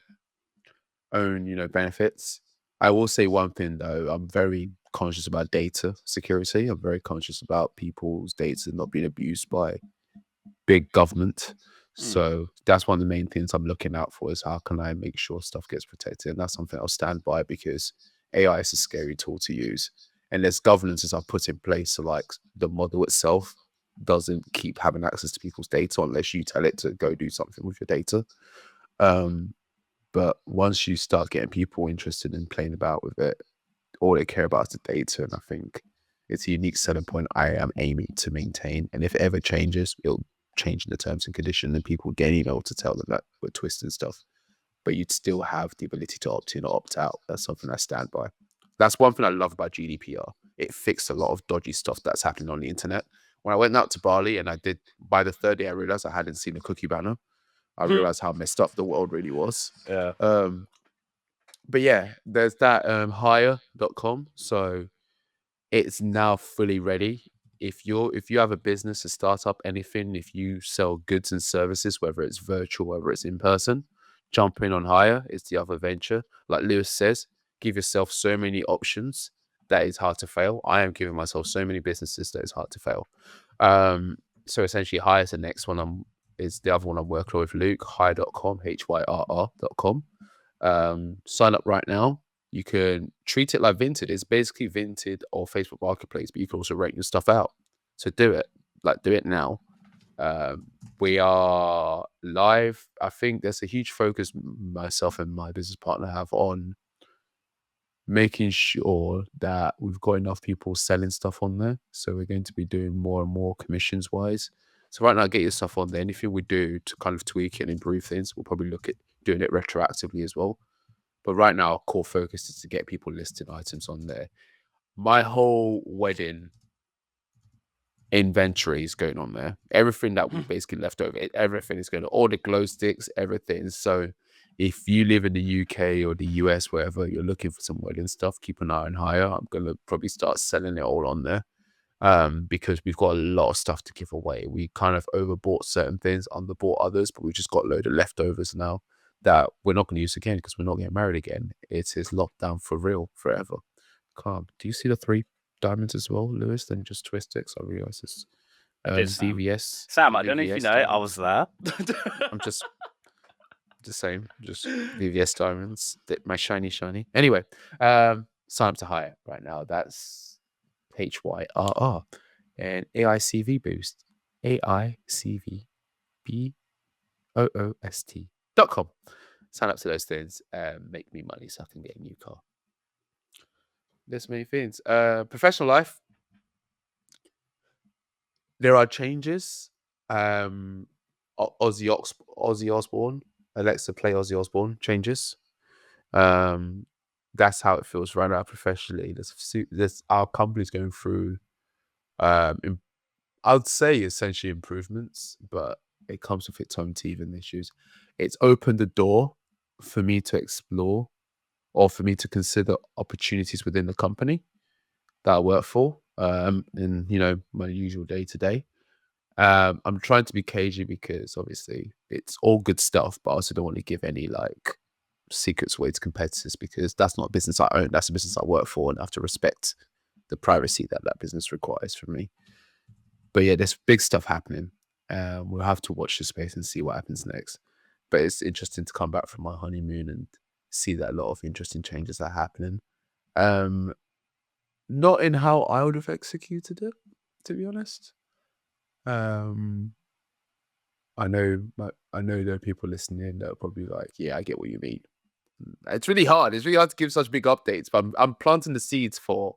own benefits. I will say one thing though, I'm very conscious about data security. I'm very conscious about people's data not being abused by big government. So that's one of the main things I'm looking out for, is how can I make sure stuff gets protected. And that's something I'll stand by, because AI is a scary tool to use. And there's governances I've put in place, so like the model itself doesn't keep having access to people's data unless you tell it to go do something with your data. But once you start getting people interested in playing about with it, all they care about is the data. And I think it's a unique selling point I am aiming to maintain. And if it ever changes, it'll change in the terms and conditions, and people get an email to tell them that we're twisting stuff. But you'd still have the ability to opt in or opt out. That's something I stand by. That's one thing I love about GDPR. It fixed a lot of dodgy stuff that's happening on the internet. When I went out to Bali, and by the third day, I realized I hadn't seen a cookie banner. I realized how messed up the world really was. Yeah. But yeah, there's that hire.com. So it's now fully ready. If you have a business, a startup, anything, if you sell goods and services, whether it's virtual, whether it's in person, jump in on Hire. It's the other venture. Like Lewis says, give yourself so many options that it's hard to fail. I am giving myself so many businesses that it's hard to fail. So essentially, Hire is the next one I'm is the other one I'm working with, Luke, hire.com, hyrr.com. Sign up right now. You can treat it like Vinted. It's basically Vinted or Facebook Marketplace, but you can also rent your stuff out. So do it. Do it now. We are live. I think there's a huge focus myself and my business partner have on making sure that we've got enough people selling stuff on there. So we're going to be doing more and more commissions wise. So right now, get your stuff on there. Anything we do to kind of tweak it and improve things, we'll probably look at doing it retroactively as well. But right now, our core focus is to get people listed items on there. My whole wedding inventory is going on there. Everything that we basically left over, everything is going to, all the glow sticks, everything. So if you live in the UK or the US, wherever you're looking for some wedding stuff, keep an eye on Hire. I'm going to probably start selling it all on there. Because we've got a lot of stuff to give away. We kind of overbought certain things, underbought others, but we've just got a load of leftovers now that we're not going to use again because we're not getting married again. It is locked down for real, forever. Calm. Do you see the 3 diamonds as well, Lewis? Then just twist it. I realize it's VVS. Sam, I don't know if you know, I was there. I'm just saying, just VVS diamonds. My shiny. Anyway, sign up to Hire right now. That's HYRR and AICV boost. AICVBOOST.com. Sign up to those things and make me money so I can get a new car. There's many things. Professional life. There are changes. Ozzy Osbourne. Alexa, play Ozzy Osbourne. Changes. That's how it feels right now professionally. There's our company's going through, I would say essentially improvements, but it comes with its own teething issues. It's opened the door for me to explore or for me to consider opportunities within the company that I work for, in my usual day to day. I'm trying to be cagey because obviously it's all good stuff, but I also don't want to give any secrets away to competitors because that's not a business I own. That's a business I work for, and I have to respect the privacy that business requires from me. But yeah, there's big stuff happening. We'll have to watch the space and see what happens next. But it's interesting to come back from my honeymoon and see that a lot of interesting changes are happening. Not in how I would have executed it, to be honest. I know there are people listening that are probably like, yeah, I get what you mean. It's really hard. It's really hard to give such big updates, but I'm planting the seeds for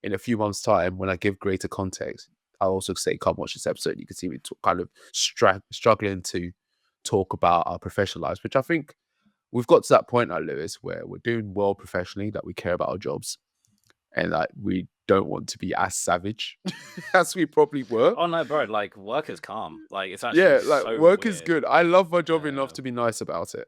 in a few months' time when I give greater context. I'll also say, come watch this episode. You can see me kind of struggling to talk about our professional lives, which I think we've got to that point now, Lewis, where we're doing well professionally, that we care about our jobs, and we don't want to be as savage as we probably were. Oh no, bro! Work is calm. It's actually so work weird. is good. I love my job enough to be nice about it.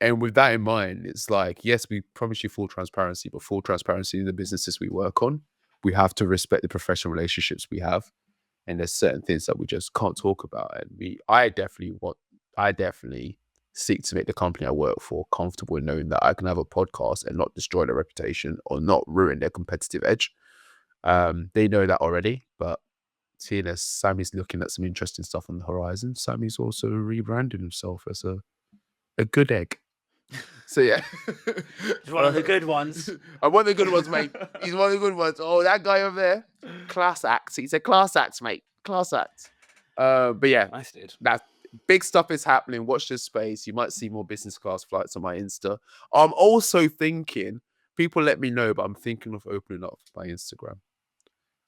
And with that in mind, it's yes, we promise you full transparency, but full transparency in the businesses we work on. We have to respect the professional relationships we have, and there's certain things that we just can't talk about. And I definitely seek to make the company I work for comfortable in knowing that I can have a podcast and not destroy their reputation or not ruin their competitive edge. They know that already, but seeing as Sammy's looking at some interesting stuff on the horizon, Sammy's also rebranding himself as a good egg. So yeah, he's one of the good ones. I'm one of the good ones, mate. He's one of the good ones. Oh, that guy over there, class act. He's a class act, mate. Class act. But yeah, nice dude. That big stuff is happening. Watch this space. You might see more business class flights on my Insta. I'm also thinking, people let me know, but I'm thinking of opening up my Instagram.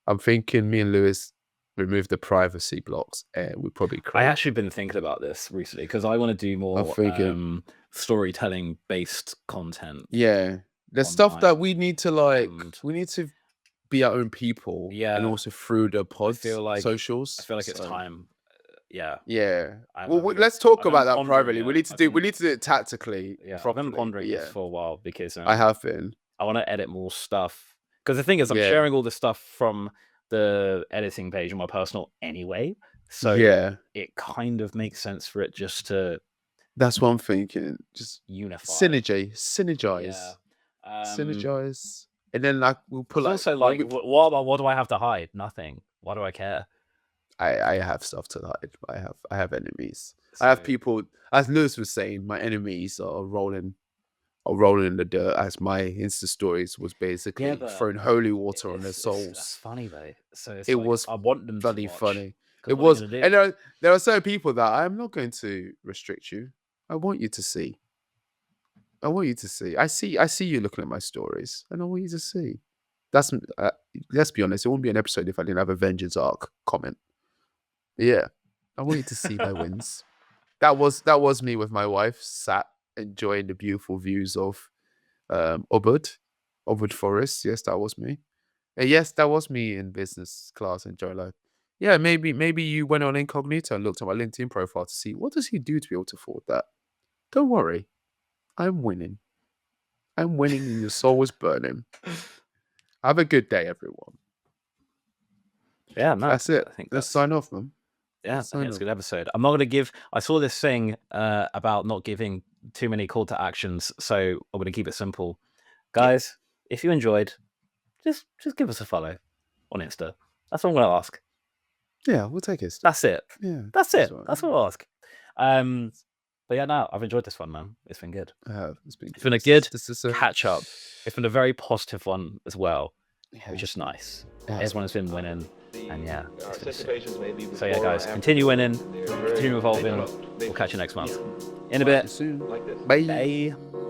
I'm thinking me and Lewis remove the privacy blocks and we probably create. I actually been thinking about this recently because I want to do more storytelling based content. Yeah. There's stuff that we need to we need to be our own people. Yeah. And also through the pods, socials. I feel like it's time. Yeah. Yeah. Well, let's talk about that privately. We need to do it tactically. Yeah. I've been pondering this for a while because I have been. I want to edit more stuff. Because the thing is, I'm sharing all this stuff from the editing page on my personal anyway. So it kind of makes sense for it just to. That's what I'm thinking. Just unify. Synergize. Yeah. Synergize. And then we'll pull also what do I have to hide? Nothing. Why do I care? I have stuff to hide. I have enemies. I have people, as Lewis was saying, my enemies are rolling in the dirt, as my Insta stories was basically but throwing holy water on their That's souls. funny though. So it's It like was I want them to bloody watch. funny. 'Cause It what are they was, gonna and do? there are certain people that I'm not going to restrict you. I want you to see. I want you to see. I see you looking at my stories, and I want you to see. That's let's be honest. It wouldn't be an episode if I didn't have a vengeance arc comment. Yeah, I want you to see my wins. That was me with my wife, sat enjoying the beautiful views of Ubud Forest. Yes, that was me. And yes, that was me in business class enjoying life. Yeah, maybe you went on incognito and looked at my LinkedIn profile to see what does he do to be able to afford that. Don't worry, I'm winning. I'm winning, and your soul is burning. Have a good day, everyone. Yeah, no, That's it. I think Let's that's sign off, man. yeah, I Let's think sign it's a off. good episode. I'm not gonna give. I saw this thing about not giving too many call to actions, so I'm gonna keep it simple, Yeah. guys. If you enjoyed, just give us a follow on Insta. That's all I'm gonna ask. Yeah, we'll take it. That's it. Yeah, That's it. right. That's all I'll ask. But yeah, no, I've enjoyed this one, man. It's been good. I have. It's been It's been a good This is catch up. It's been a very positive one as well, yeah, which is nice. yeah. Everyone's been winning, and yeah, it's been sick. Anticipations maybe So yeah, before or guys, after, continue winning, they're very- continue they evolving. develop. They We'll catch you next month. become In a bit. soon. like this. Bye. Bye.